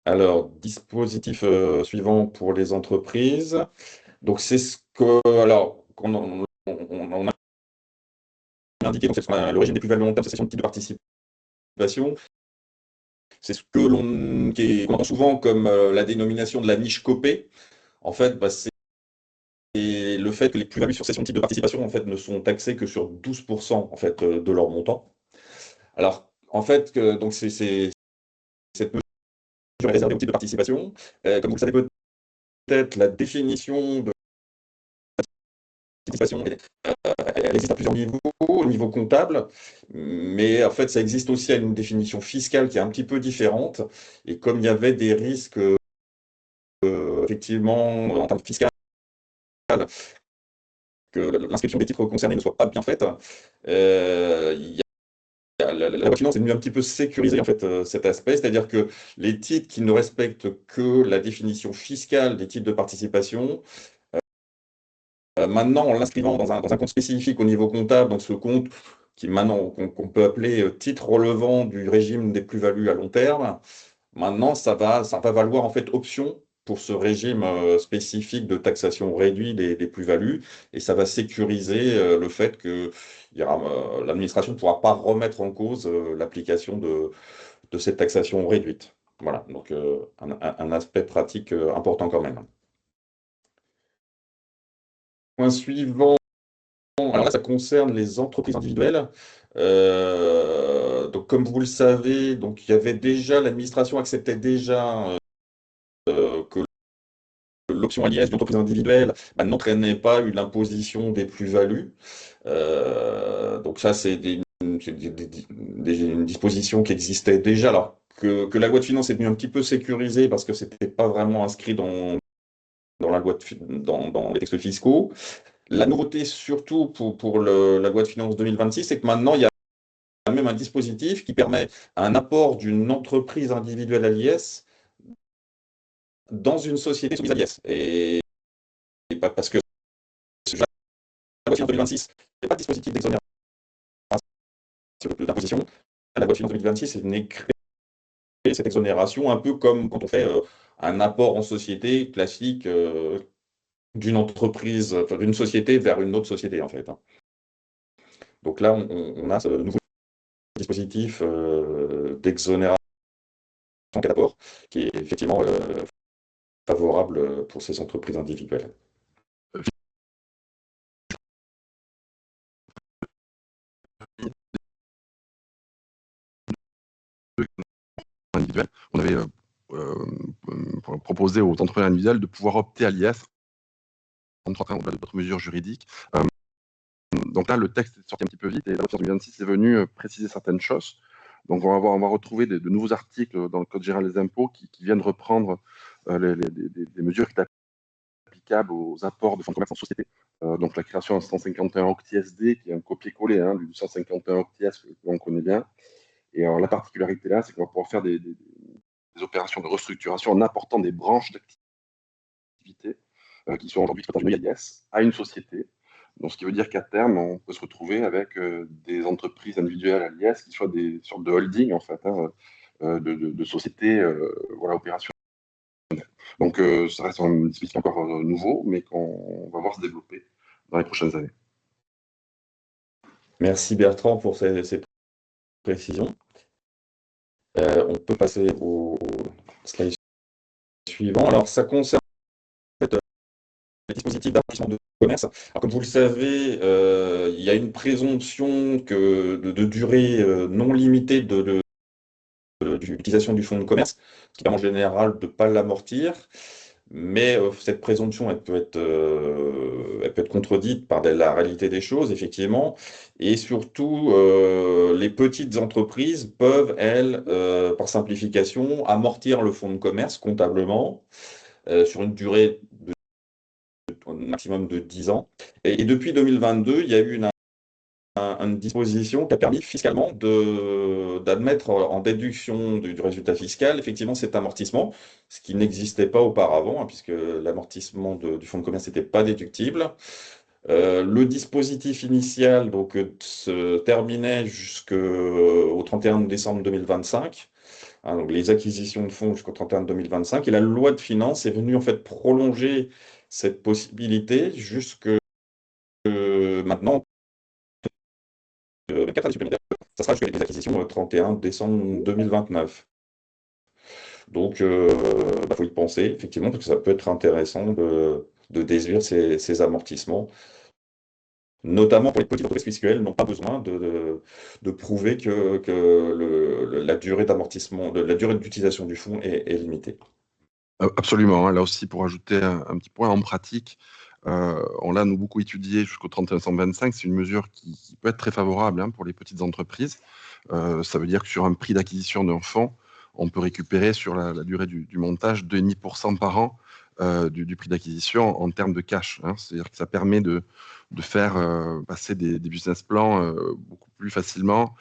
Alors, dispositif suivant pour les entreprises. Donc c'est ce que, alors, on a indiqué, donc c'est le régime des plus-values long terme, cessation de type de participation. C'est ce que qu'on entend souvent comme la dénomination de la niche copée. En fait, c'est le fait que les plus-values sur cession de type de participation, en fait, ne sont taxées que sur 12% en fait, de leur montant. Alors, en fait, donc c'est cette mesure est réservée au type de participation. Comme vous le savez peut-être, la définition de participation, elle existe à plusieurs niveaux, au niveau comptable, mais en fait, ça existe aussi à une définition fiscale qui est un petit peu différente. Et comme il y avait des risques, effectivement, en termes fiscaux, que l'inscription des titres concernés ne soit pas bien faite, la loi de finances est venue un petit peu sécuriser en fait, cet aspect, c'est-à-dire que les titres qui ne respectent que la définition fiscale des titres de participation, maintenant, en l'inscrivant dans un compte spécifique au niveau comptable, donc ce compte qui maintenant qu'on peut appeler titre relevant du régime des plus-values à long terme, maintenant ça va valoir en fait option pour ce régime spécifique de taxation réduite des plus-values, et ça va sécuriser le fait que l'administration ne pourra pas remettre en cause l'application de cette taxation réduite. Voilà, donc un aspect pratique important quand même. Point suivant, alors là, ça concerne les entreprises individuelles. Donc, comme vous le savez, donc, il y avait déjà, l'administration acceptait déjà que l'option à l'IS d'entreprise individuelle n'entraînait pas une imposition des plus-values. Donc ça, c'est une disposition qui existait déjà, alors que la loi de finances est venue un petit peu sécuriser parce que ce n'était pas vraiment inscrit dans la loi dans les textes fiscaux. La nouveauté, surtout pour la loi de finances 2026, c'est que maintenant, il y a même un dispositif qui permet un apport d'une entreprise individuelle à l'IS dans une société soumise à l'IS. Et parce que la loi de finances 2026, il n'y a pas de dispositif d'exonération d'imposition. La loi de finances 2026 est venue créer cette exonération un peu comme quand on fait un apport en société classique d'une entreprise, d'une société vers une autre société, en fait. Donc là, on a ce nouveau dispositif d'exonération en cas d'apport, qui est effectivement favorable pour ces entreprises individuelles. On avait proposé aux entreprises individuelles de pouvoir opter à l'IS en train d'autres mesures juridiques. Donc là, le texte est sorti un petit peu vite et la loi 2026 est venue préciser certaines choses. Donc on va retrouver de nouveaux articles dans le Code général des impôts qui viennent reprendre les mesures qui étaient applicables aux apports de fonds de commerce en société. Donc la création d'un 151 Octi SD, qui est un copier-coller du 151 Octi S que l'on connaît bien. Et alors, la particularité là, c'est qu'on va pouvoir faire des opérations de restructuration en apportant des branches d'activité qui sont aujourd'hui exploitées de l'IS à une société. Donc, ce qui veut dire qu'à terme, on peut se retrouver avec des entreprises individuelles à l'IS qui soient des sortes de holding, en fait, hein, de sociétés voilà, opérationnelles. Donc, ça reste un dispositif encore nouveau, mais qu'on va voir se développer dans les prochaines années. Merci Bertrand pour ces précisions. On peut passer au slide suivant. Alors, ça concerne en fait, les dispositifs d'amortissement de commerce. Alors, comme vous le savez, il y a une présomption de durée non limitée de l'utilisation du fonds de commerce, ce qui permet en général de ne pas l'amortir. Mais cette présomption, elle peut être contredite par la réalité des choses, effectivement. Et surtout, les petites entreprises peuvent, elles, par simplification, amortir le fonds de commerce comptablement sur une durée maximum de 10 ans. Et depuis 2022, il y a eu une disposition qui a permis fiscalement d'admettre en déduction du résultat fiscal, effectivement, cet amortissement, ce qui n'existait pas auparavant, hein, puisque l'amortissement du fonds de commerce n'était pas déductible. Le dispositif initial donc, se terminait jusqu'au 31 décembre 2025, hein, donc les acquisitions de fonds jusqu'au 31 2025, et la loi de finances est venue en fait prolonger cette possibilité jusque maintenant. 24 années supplémentaires, ça sera jusqu'à les acquisitions 31 décembre 2029. Donc, il faut y penser, effectivement, parce que ça peut être intéressant de déduire ces amortissements, notamment pour les petites entreprises puisqu'elles n'ont pas besoin de prouver que la durée d'amortissement, la durée d'utilisation du fonds est limitée. Absolument, hein. Là aussi, pour ajouter un petit point en pratique, on l'a nous beaucoup étudié jusqu'au 31 décembre 2025. C'est une mesure qui peut être très favorable, hein, pour les petites entreprises. Ça veut dire que sur un prix d'acquisition d'un fonds, on peut récupérer sur la durée du montage 2,5% par an du prix d'acquisition en termes de cash, hein. C'est-à-dire que ça permet de faire passer des business plans beaucoup plus facilement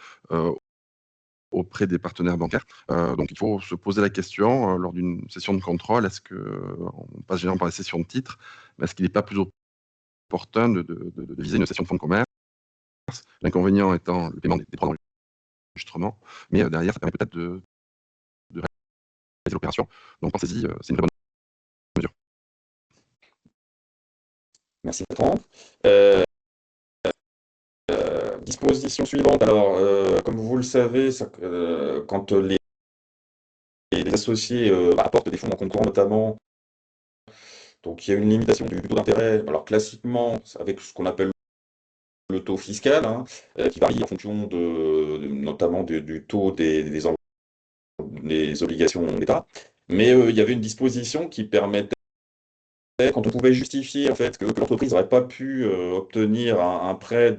auprès des partenaires bancaires. Donc, il faut se poser la question lors d'une session de contrôle, est-ce qu'on passe généralement par les sessions de titres, mais est-ce qu'il n'est pas plus opportun de viser une session de fonds de commerce? L'inconvénient étant le paiement des droits d'enregistrement, mais derrière, ça permet peut-être de réaliser l'opération. Donc, pensez-y, c'est une vraie bonne mesure. Merci Bertrand. Disposition suivante. Alors, comme vous le savez, quand les associés apportent des fonds en concours notamment, donc il y a une limitation du taux d'intérêt. Alors classiquement, avec ce qu'on appelle le taux fiscal, hein, qui varie en fonction notamment du taux des obligations d'État. Mais il y avait une disposition qui permettait, quand on pouvait justifier en fait, que l'entreprise n'aurait pas pu obtenir un prêt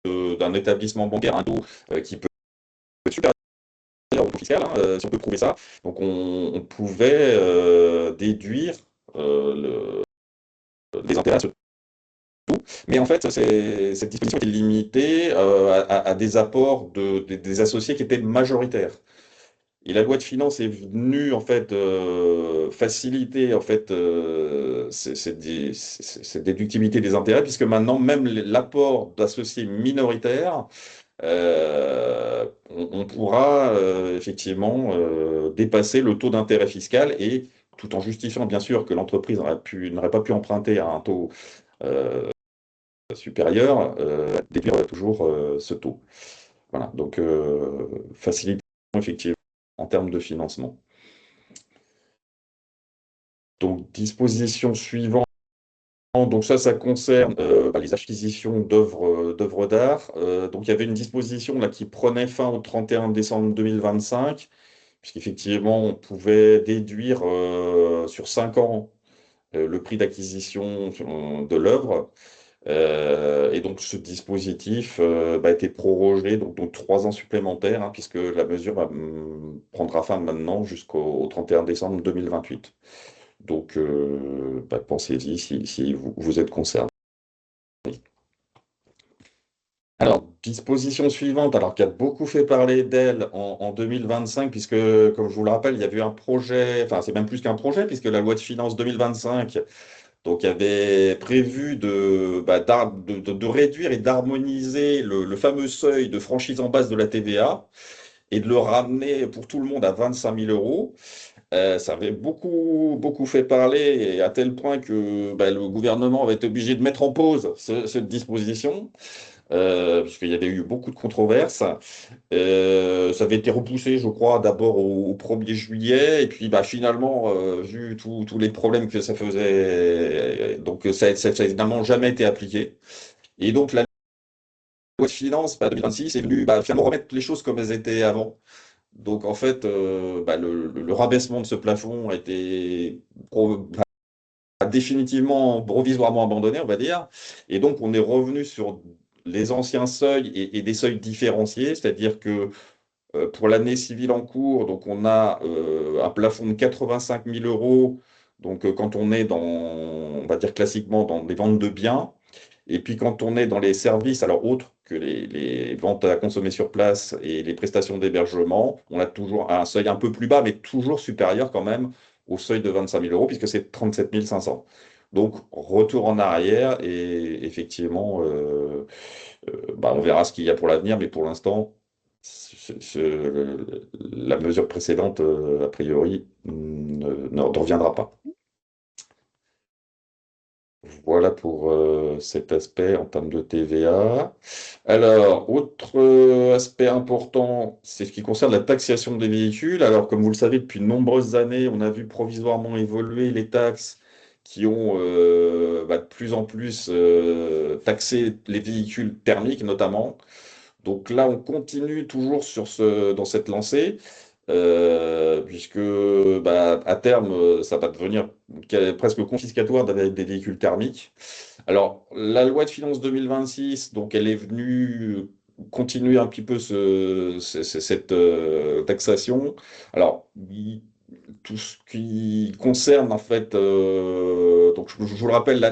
d'un établissement bancaire, un taux qui peut être supérieur au taux fiscal, hein, si on peut prouver ça. Donc on pouvait déduire les intérêts à ce taux. Mais en fait, cette disposition était limitée à des apports des associés qui étaient majoritaires. Et la loi de finances est venue en fait faciliter en fait cette déductibilité des intérêts, puisque maintenant même l'apport d'associés minoritaires, on pourra effectivement dépasser le taux d'intérêt fiscal, et tout en justifiant bien sûr que l'entreprise n'aurait pas pu emprunter à un taux supérieur, déduire toujours ce taux. Voilà, donc facilitation effectivement en termes de financement. Donc, disposition suivante. Donc ça concerne les acquisitions d'œuvres d'art. Donc, il y avait une disposition là, qui prenait fin au 31 décembre 2025, puisqu'effectivement, on pouvait déduire sur 5 ans le prix d'acquisition de l'œuvre. Et donc, ce dispositif a été prorogé donc 3 ans supplémentaires, hein, puisque la mesure prendra fin maintenant jusqu'au 31 décembre 2028. Donc, pensez-y si vous êtes concerné. Alors, disposition suivante, alors qui a beaucoup fait parler d'elle en 2025, puisque, comme je vous le rappelle, il y avait eu un projet, enfin, c'est même plus qu'un projet, puisque la loi de finances 2025, donc, avait prévu de réduire et d'harmoniser le fameux seuil de franchise en base de la TVA et de le ramener pour tout le monde à 25 000 euros. Ça avait beaucoup, beaucoup fait parler, et à tel point que le gouvernement avait été obligé de mettre en pause cette disposition, puisqu'il y avait eu beaucoup de controverses. Ça avait été repoussé, je crois, d'abord au 1er juillet, et puis finalement, vu tous les problèmes que ça faisait, donc ça n'a finalement jamais été appliqué. Et donc la loi de finances 2026 est venue finalement remettre les choses comme elles étaient avant. Donc en fait, le rabaissement de ce plafond a été définitivement, provisoirement abandonné, on va dire. Et donc on est revenu sur les anciens seuils et des seuils différenciés, c'est-à-dire que pour l'année civile en cours, donc on a un plafond de 85 000 euros. Donc quand on est on va dire classiquement dans les ventes de biens, et puis quand on est dans les services, alors autres que les ventes à consommer sur place et les prestations d'hébergement, on a toujours un seuil un peu plus bas, mais toujours supérieur quand même au seuil de 25 000 euros, puisque c'est 37 500. Donc retour en arrière, et effectivement, on verra ce qu'il y a pour l'avenir, mais pour l'instant, la mesure précédente, a priori, ne reviendra pas. Voilà pour cet aspect en termes de TVA. Alors, autre aspect important, c'est ce qui concerne la taxation des véhicules. Alors, comme vous le savez, depuis de nombreuses années, on a vu provisoirement évoluer les taxes qui ont de plus en plus taxé les véhicules thermiques notamment. Donc là, on continue toujours dans cette lancée, puisque à terme, ça va devenir presque confiscatoire avec des véhicules thermiques. Alors, la loi de finances 2026, donc elle est venue continuer un petit peu cette taxation. Alors, tout ce qui concerne en fait, donc je vous le rappelle,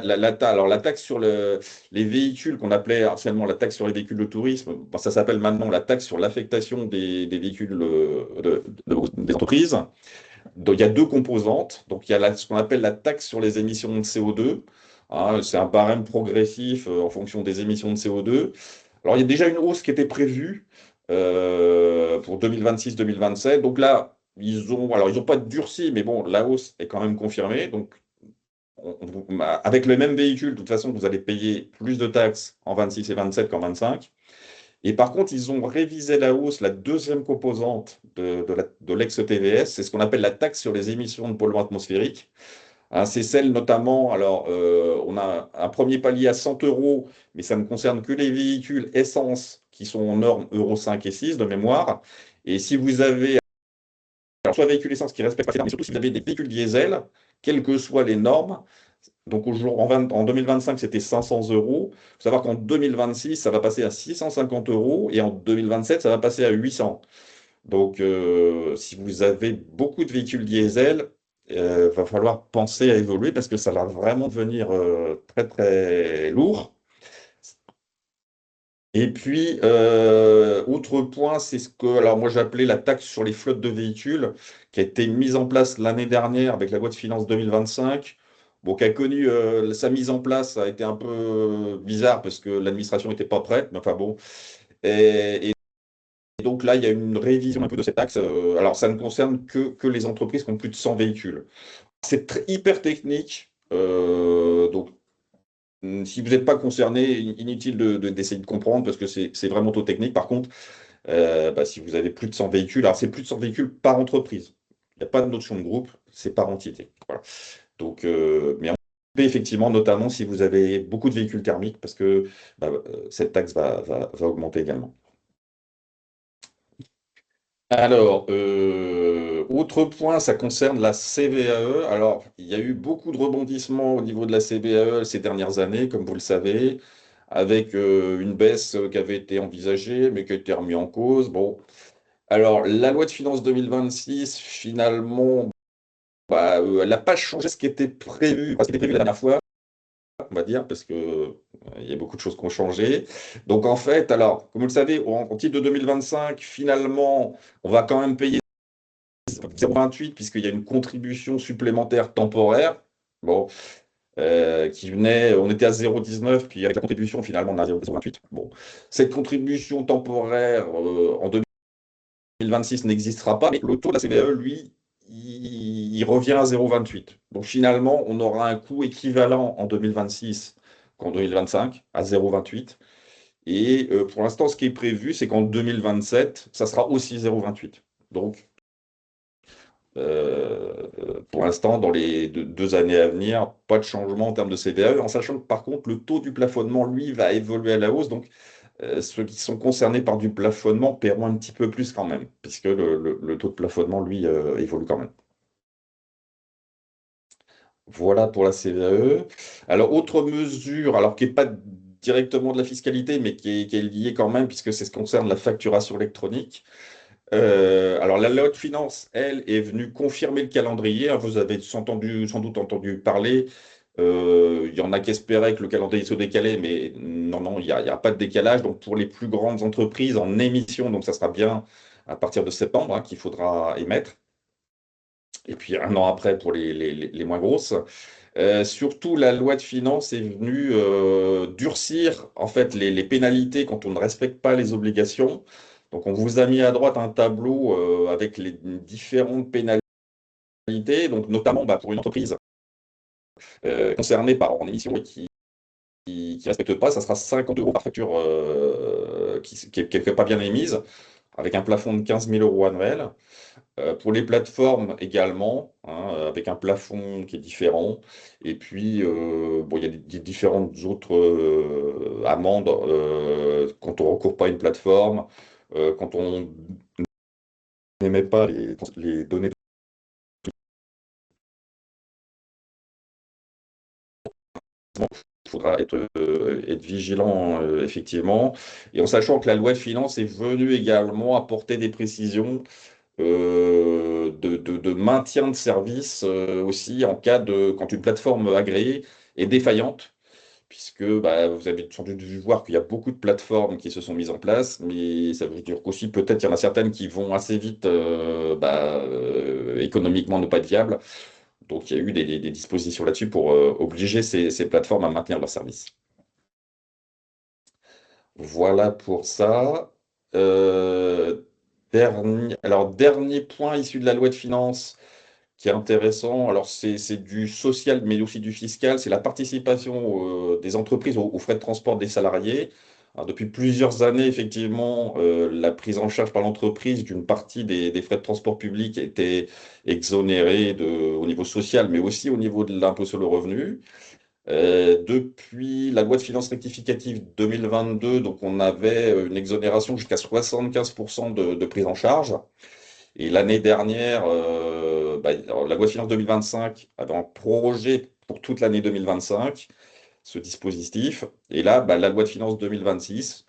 alors la taxe sur les véhicules qu'on appelait anciennement la taxe sur les véhicules de tourisme, ça s'appelle maintenant la taxe sur l'affectation des véhicules des entreprises. Donc, il y a deux composantes. Donc, il y a ce qu'on appelle la taxe sur les émissions de CO2. Hein, c'est un barème progressif en fonction des émissions de CO2. Alors, il y a déjà une hausse qui était prévue pour 2026-2027. Donc là, ils ont pas durci, mais bon, la hausse est quand même confirmée. Donc, avec le même véhicule, de toute façon, vous allez payer plus de taxes en 26 et 27 qu'en 25. Et par contre, ils ont révisé la hausse, la deuxième composante de l'ex-TVS, c'est ce qu'on appelle la taxe sur les émissions de polluants atmosphériques. Hein, c'est celle notamment, alors on a un premier palier à 100 euros, mais ça ne concerne que les véhicules essence qui sont en normes Euro 5 et 6 de mémoire. Et si vous avez, alors soit véhicules essence qui respectent pas ces normes, mais surtout si vous avez des véhicules diesel, quelles que soient les normes, donc en 2025, c'était 500 euros. Il faut savoir qu'en 2026, ça va passer à 650 euros et en 2027, ça va passer à 800. Donc, si vous avez beaucoup de véhicules diesel, va falloir penser à évoluer parce que ça va vraiment devenir très, très lourd. Et puis, autre point, c'est ce que alors moi j'appelais la taxe sur les flottes de véhicules, qui a été mise en place l'année dernière avec la loi de finances 2025. Bon, qui a connu sa mise en place, ça a été un peu bizarre parce que l'administration n'était pas prête, mais enfin bon. Et donc là, il y a une révision un peu de cette taxe. Alors, ça ne concerne que les entreprises qui ont plus de 100 véhicules. C'est hyper technique. Donc, si vous n'êtes pas concerné, inutile d'essayer de comprendre parce que c'est vraiment trop technique. Par contre, si vous avez plus de 100 véhicules, alors c'est plus de 100 véhicules par entreprise. Il n'y a pas de notion de groupe, c'est par entité. Voilà. Donc, mais on peut effectivement, notamment si vous avez beaucoup de véhicules thermiques, parce que cette taxe va augmenter également. Alors, autre point, ça concerne la CVAE. Alors, il y a eu beaucoup de rebondissements au niveau de la CVAE ces dernières années, comme vous le savez, avec une baisse qui avait été envisagée, mais qui a été remise en cause. Bon, alors, la loi de finances 2026, finalement, elle n'a pas changé ce qui était prévu la dernière fois. on va dire, parce que il y a beaucoup de choses qui ont changé. Donc en fait, alors, comme vous le savez, au titre de 2025, finalement, on va quand même payer 0,28 puisqu'il y a une contribution supplémentaire temporaire. Bon, qui venait, on était à 0,19, puis avec la contribution, finalement, on a 0,28. Bon, cette contribution temporaire en 2026 n'existera pas, mais le taux de la CVAE, lui, il revient à 0,28. Donc finalement, on aura un coût équivalent en 2026 qu'en 2025, à 0,28. Et pour l'instant, ce qui est prévu, c'est qu'en 2027, ça sera aussi 0,28. Donc, pour l'instant, dans les 2 années à venir, pas de changement en termes de CVAE, en sachant que par contre, le taux du plafonnement, lui, va évoluer à la hausse. Donc, ceux qui sont concernés par du plafonnement paieront un petit peu plus quand même, puisque le taux de plafonnement, lui, évolue quand même. Voilà pour la CVAE. Alors, autre mesure, alors qui n'est pas directement de la fiscalité, mais qui est liée quand même, puisque c'est ce qui concerne la facturation électronique. Alors, la loi de finances, elle, est venue confirmer le calendrier. Vous avez sans doute entendu parler. Il y en a qui espéraient que le calendrier se décalait, mais non, non, il n'y a pas de décalage. Donc, pour les plus grandes entreprises en émission, donc ça sera bien à partir de septembre qu'il faudra émettre. Et puis, un an après pour les moins grosses. Surtout, la loi de finances est venue durcir en fait les pénalités quand on ne respecte pas les obligations. Donc, on vous a mis à droite un tableau avec les différentes pénalités, donc notamment pour une entreprise concernée par en émission et qui ne respecte pas, ça sera 50 € par facture qui n'est pas bien émise, avec un plafond de 15 000 € annuel. Pour les plateformes également, hein, avec un plafond qui est différent. Et puis, bon, il y a des différentes autres amendes quand on ne recourt pas à une plateforme, quand on n'émet pas les données. Il faudra être vigilant, effectivement. Et en sachant que la loi de finances est venue également apporter des précisions de maintien de service aussi en cas quand une plateforme agréée est défaillante, puisque vous avez sans doute dû voir qu'il y a beaucoup de plateformes qui se sont mises en place, mais ça veut dire qu'aussi peut-être qu'il y en a certaines qui vont assez vite économiquement ne pas être viables. Donc il y a eu des dispositions là-dessus pour obliger ces plateformes à maintenir leur service. Voilà pour ça. Dernier point issu de la loi de finances qui est intéressant, alors c'est du social mais aussi du fiscal, c'est la participation des entreprises aux frais de transport des salariés. Alors, depuis plusieurs années, effectivement, la prise en charge par l'entreprise d'une partie des frais de transport public était exonérée au niveau social, mais aussi au niveau de l'impôt sur le revenu. Depuis la loi de finances rectificative 2022, donc on avait une exonération jusqu'à 75% de prise en charge. Et l'année dernière, alors, la loi de finances 2025 avait prorogé pour toute l'année 2025 ce dispositif. Et là, la loi de finances 2026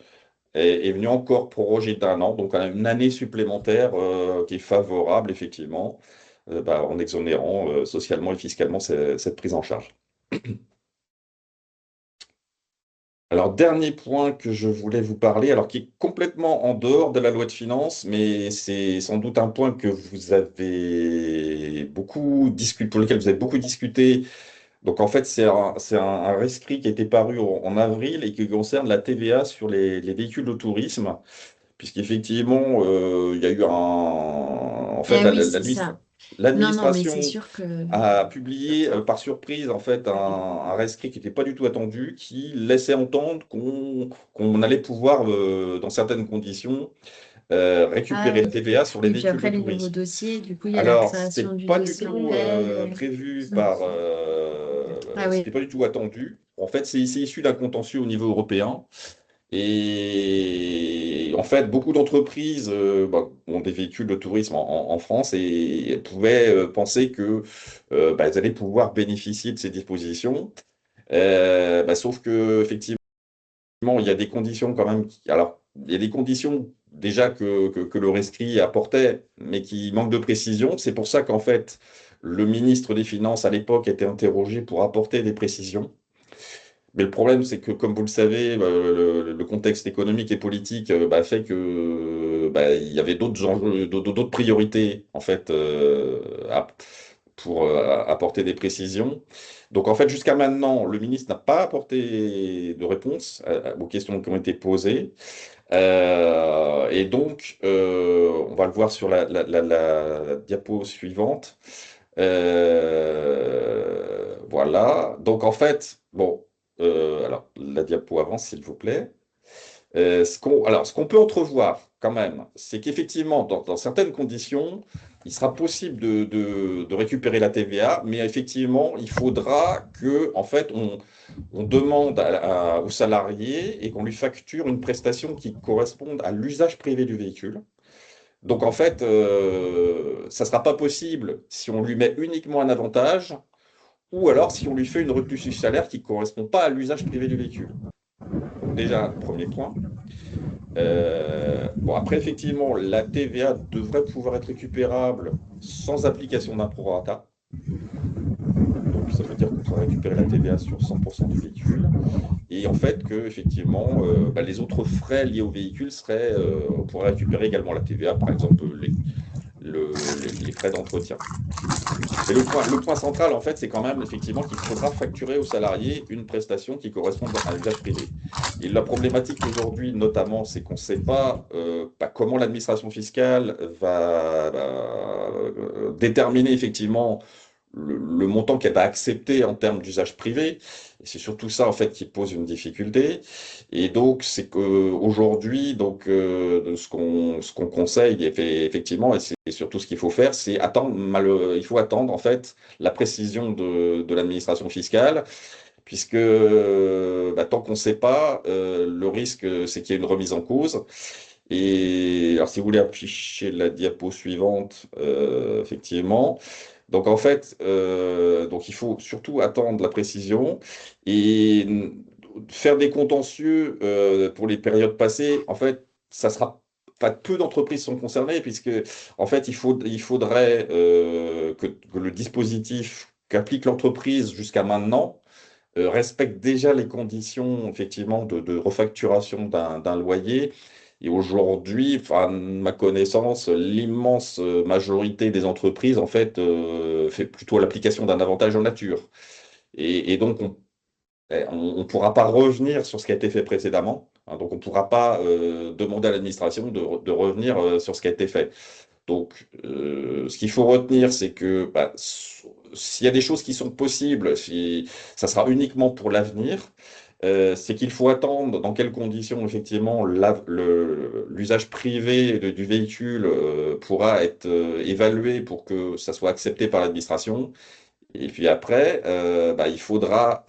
est venue encore proroger d'1 an, donc une année supplémentaire qui est favorable, effectivement, en exonérant socialement et fiscalement cette prise en charge. Alors, dernier point que je voulais vous parler, alors qui est complètement en dehors de la loi de finances, mais c'est sans doute un point que vous avez beaucoup discuté, pour lequel vous avez beaucoup discuté. Donc, en fait, c'est un rescrit qui a été paru en avril et qui concerne la TVA sur les véhicules de tourisme, puisqu'effectivement, il y a eu en fait, Oui, c'est ça. Non, non, mais c'est l'administration sûr que... a publié par surprise en fait un rescrit qui n'était pas du tout attendu, qui laissait entendre qu'on allait pouvoir, dans certaines conditions, Ah récupérer la oui. TVA sur les Et puis véhicules de après, les nouveaux tourisme. dossiers, du coup, il y a la Alors, création c'était du pas du dossier tout nouvelle. prévu Mm. Ah oui. c'était pas du tout attendu. En fait, c'est issu d'un contentieux au niveau européen. Et en fait, beaucoup d'entreprises ont des véhicules de tourisme en France et pouvaient penser que elles allaient pouvoir bénéficier de ces dispositions. Sauf que effectivement, il y a des conditions quand même. Alors, il y a des conditions déjà que le rescrit apportait, mais qui manquent de précision. C'est pour ça qu'en fait, le ministre des Finances à l'époque était interrogé pour apporter des précisions. Mais le problème, c'est que, comme vous le savez, le contexte économique et politique fait que il y avait d'autres enjeux, d'autres priorités, en fait, pour apporter des précisions. Donc, en fait, jusqu'à maintenant, le ministre n'a pas apporté de réponse aux questions qui ont été posées. Et donc, on va le voir sur la diapo suivante. Voilà. Donc, en fait, bon, alors, la diapo avance, s'il vous plaît. Ce qu'on peut entrevoir quand même, c'est qu'effectivement, dans certaines conditions, il sera possible de récupérer la TVA, mais effectivement, il faudra que, en fait, on demande aux salariés et qu'on lui facture une prestation qui corresponde à l'usage privé du véhicule. Donc, en fait, ça ne sera pas possible si on lui met uniquement un avantage ou alors si on lui fait une retenue sur salaire qui ne correspond pas à l'usage privé du véhicule. Donc, déjà, premier point. Bon, après, effectivement, la TVA devrait pouvoir être récupérable sans application d'un prorata. Donc, ça veut dire qu'on pourra récupérer la TVA sur 100% du véhicule. Et en fait, que, effectivement, les autres frais liés au véhicule seraient, on pourrait récupérer également la TVA, par exemple, les frais d'entretien. Mais le point central, en fait, c'est quand même effectivement qu'il faudra facturer aux salariés une prestation qui corresponde à un usage privé. Et la problématique aujourd'hui, notamment, c'est qu'on ne sait pas comment l'administration fiscale va déterminer effectivement le montant qu'elle va accepter en termes d'usage privé. Et c'est surtout ça, en fait, qui pose une difficulté. Et donc, c'est qu'aujourd'hui, donc, ce qu'on conseille, effectivement, et c'est surtout ce qu'il faut faire, c'est attendre, il faut attendre, en fait, la précision de l'administration fiscale, puisque tant qu'on ne sait pas, le risque, c'est qu'il y ait une remise en cause. Et alors, si vous voulez afficher la diapo suivante, effectivement. Donc en fait, donc il faut surtout attendre la précision et faire des contentieux pour les périodes passées. En fait, ça sera pas peu d'entreprises sont concernées puisque en fait il faudrait que le dispositif qu'applique l'entreprise jusqu'à maintenant respecte déjà les conditions effectivement de refacturation d'un loyer. Et aujourd'hui, enfin, à ma connaissance, l'immense majorité des entreprises, en fait, fait plutôt l'application d'un avantage en nature. Et donc, on ne pourra pas revenir sur ce qui a été fait précédemment. Hein. Donc, on ne pourra pas demander à l'administration de revenir sur ce qui a été fait. Donc, ce qu'il faut retenir, c'est que s'il y a des choses qui sont possibles, ça sera uniquement pour l'avenir. C'est qu'il faut attendre dans quelles conditions, effectivement, l'usage privé du véhicule pourra être évalué pour que ça soit accepté par l'administration. Et puis après, il faudra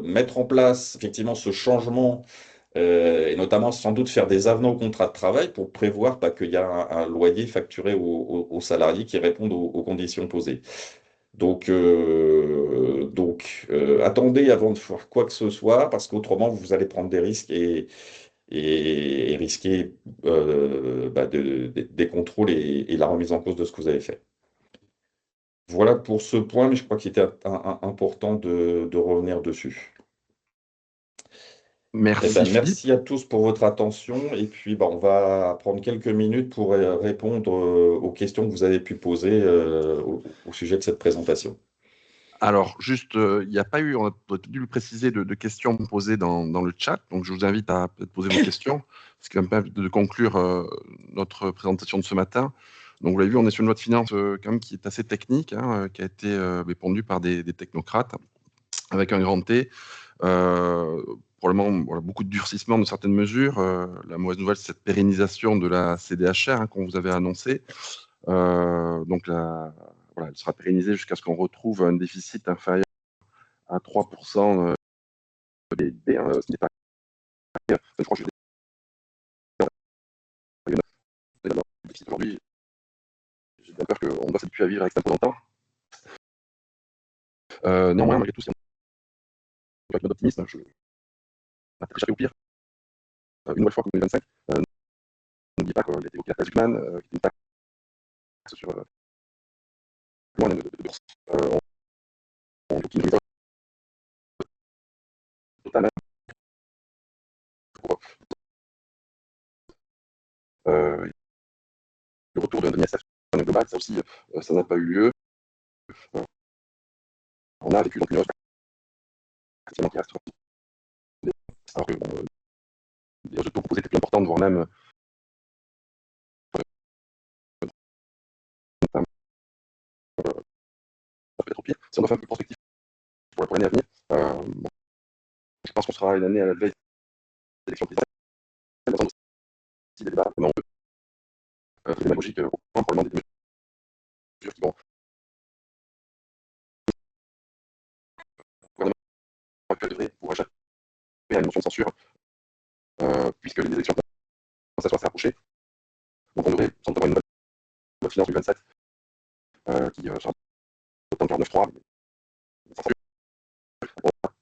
mettre en place, effectivement, ce changement et notamment sans doute faire des avenants au contrat de travail pour prévoir qu'il y a un loyer facturé aux salariés qui répondent aux conditions posées. Donc, attendez avant de faire quoi que ce soit, parce qu'autrement, vous allez prendre des risques et risquer des contrôles et la remise en cause de ce que vous avez fait. Voilà pour ce point, mais je crois qu'il était important de revenir dessus. Merci, merci à tous pour votre attention. Et puis, on va prendre quelques minutes pour répondre aux questions que vous avez pu poser au sujet de cette présentation. Alors, juste, il n'y a pas eu, on aurait dû le préciser, de questions posées dans le chat. Donc, je vous invite à peut-être poser vos questions, ce qui va me permettre de conclure notre présentation de ce matin. Donc, vous l'avez vu, on est sur une loi de finances quand même qui est assez technique, hein, qui a été pondue par des technocrates, avec un grand T. Probablement beaucoup de durcissement de certaines mesures. La mauvaise nouvelle, c'est cette pérennisation de la CDHR qu'on vous avait annoncée. Donc, elle sera pérennisée jusqu'à ce qu'on retrouve un déficit inférieur à 3% de BNP, ce qui n'est pas proche du déficit aujourd'hui. J'ai bien peur qu'on doit s'habituer à vivre avec ça pour longtemps. Néanmoins, malgré tout, c'est un peu d'optimisme. Je vais échapper au pire. Une nouvelle fois pour 2025. N'oubliez pas qu'il a été évoqué la taxe Zuckman, qui est une taxe sur loin de bourse. On le retour d'un ISF global, ça aussi, ça n'a pas eu lieu. On a vécu donc une hausse effectivement qui reste. Alors que les hausses de taux proposées étaient plus importantes, voire même ça peut être au pire. Si on doit faire un peu de prospectif pour l'année à venir, bon, je pense qu'on sera une année à la veille des élections présidentielles, aussi des débats vraiment démagogiques au point pour demander des mesures qui vont le gouvernement actuel devrait pour échapper à une motion de censure, puisque les élections commencent à se rapprocher. Donc on devrait sans doute avoir une nouvelle loi de finances du 27 qui sera autant genre 9-3, mais sans censure.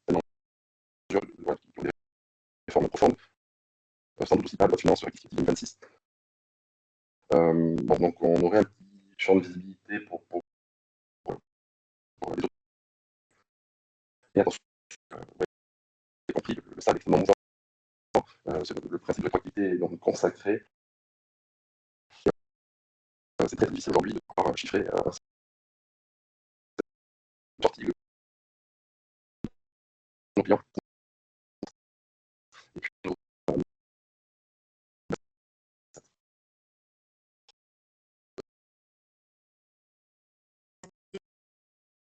Tellement de mesures qui ont des réformes profondes, sans doute aussi pas la loi de finances rectificative 2026. Bon, donc on aurait un petit champ de visibilité pour les autres. Et attention, vous avez compris, le SAL est extrêmement mouvant. Le principe de rétroactivité est donc consacré. C'est très difficile aujourd'hui de pouvoir chiffrer cette sortie de nos clients. Et puis,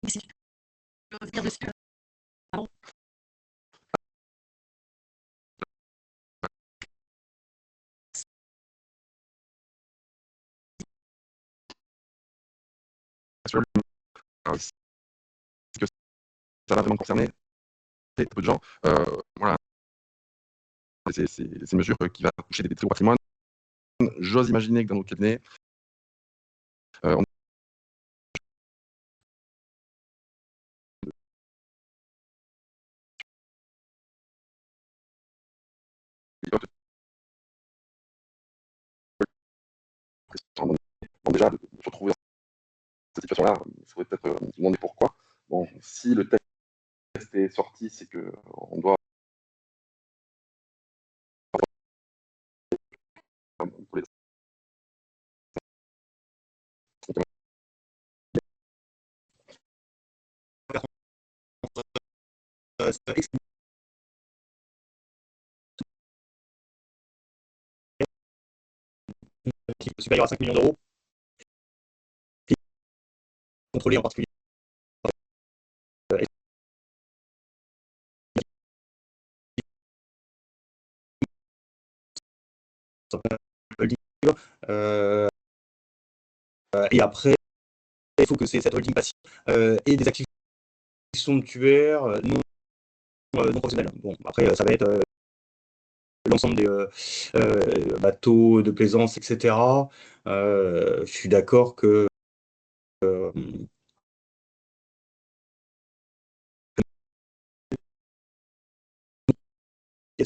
Si tu peux revenir dessus. Pardon. que ça va vraiment concerner très peu de gens. Voilà. C'est une mesure qui va toucher des très hauts patrimoines. J'ose imaginer que dans notre cabinet, on bon, déjà, de se retrouver dans cette situation-là, il faudrait peut-être se demander pourquoi. Bon, si le texte est sorti, c'est qu'on doit pour les qui est supérieur à 5 millions d'euros, contrôlé en particulier et après, il faut que cette holding passive ait des actifs somptuaires non professionnels. Bon, après, ça va être l'ensemble des bateaux de plaisance, etc. Je suis d'accord que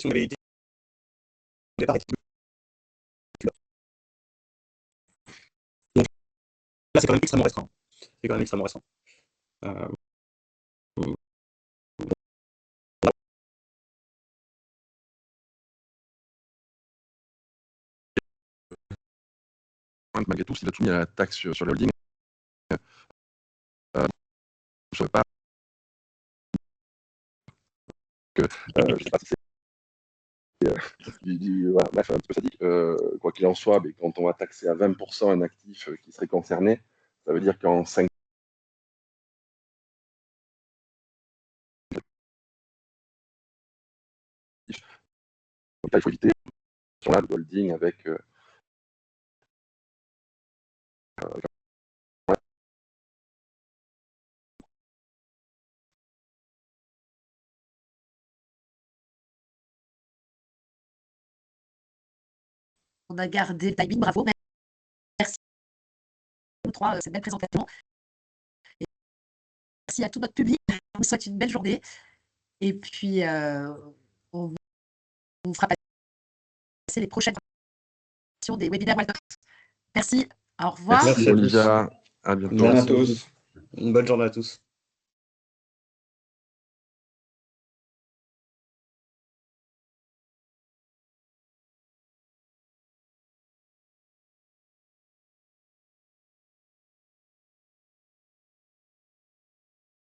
avait été au départ. Donc, là, c'est quand même extrêmement restreint. C'est quand même extrêmement restreint. malgré tout, s'il a soumis à la taxe sur le holding, je ne saurais pas que je ne sais pas si c'est voilà, bref, un petit peu sadique. Quoi qu'il en soit, mais quand on va taxer à 20% un actif qui serait concerné, ça veut dire qu'en 5 il faut éviter là, le holding avec On a gardé le timing, bravo. Merci aux trois, cette belle présentation. Et merci à tout notre public. On vous souhaite une belle journée. Et puis, on vous fera passer les prochaines versions des webinaires Walter. Merci. Au revoir. Merci Olivia. À bientôt. Merci à tous. Une bonne journée à tous.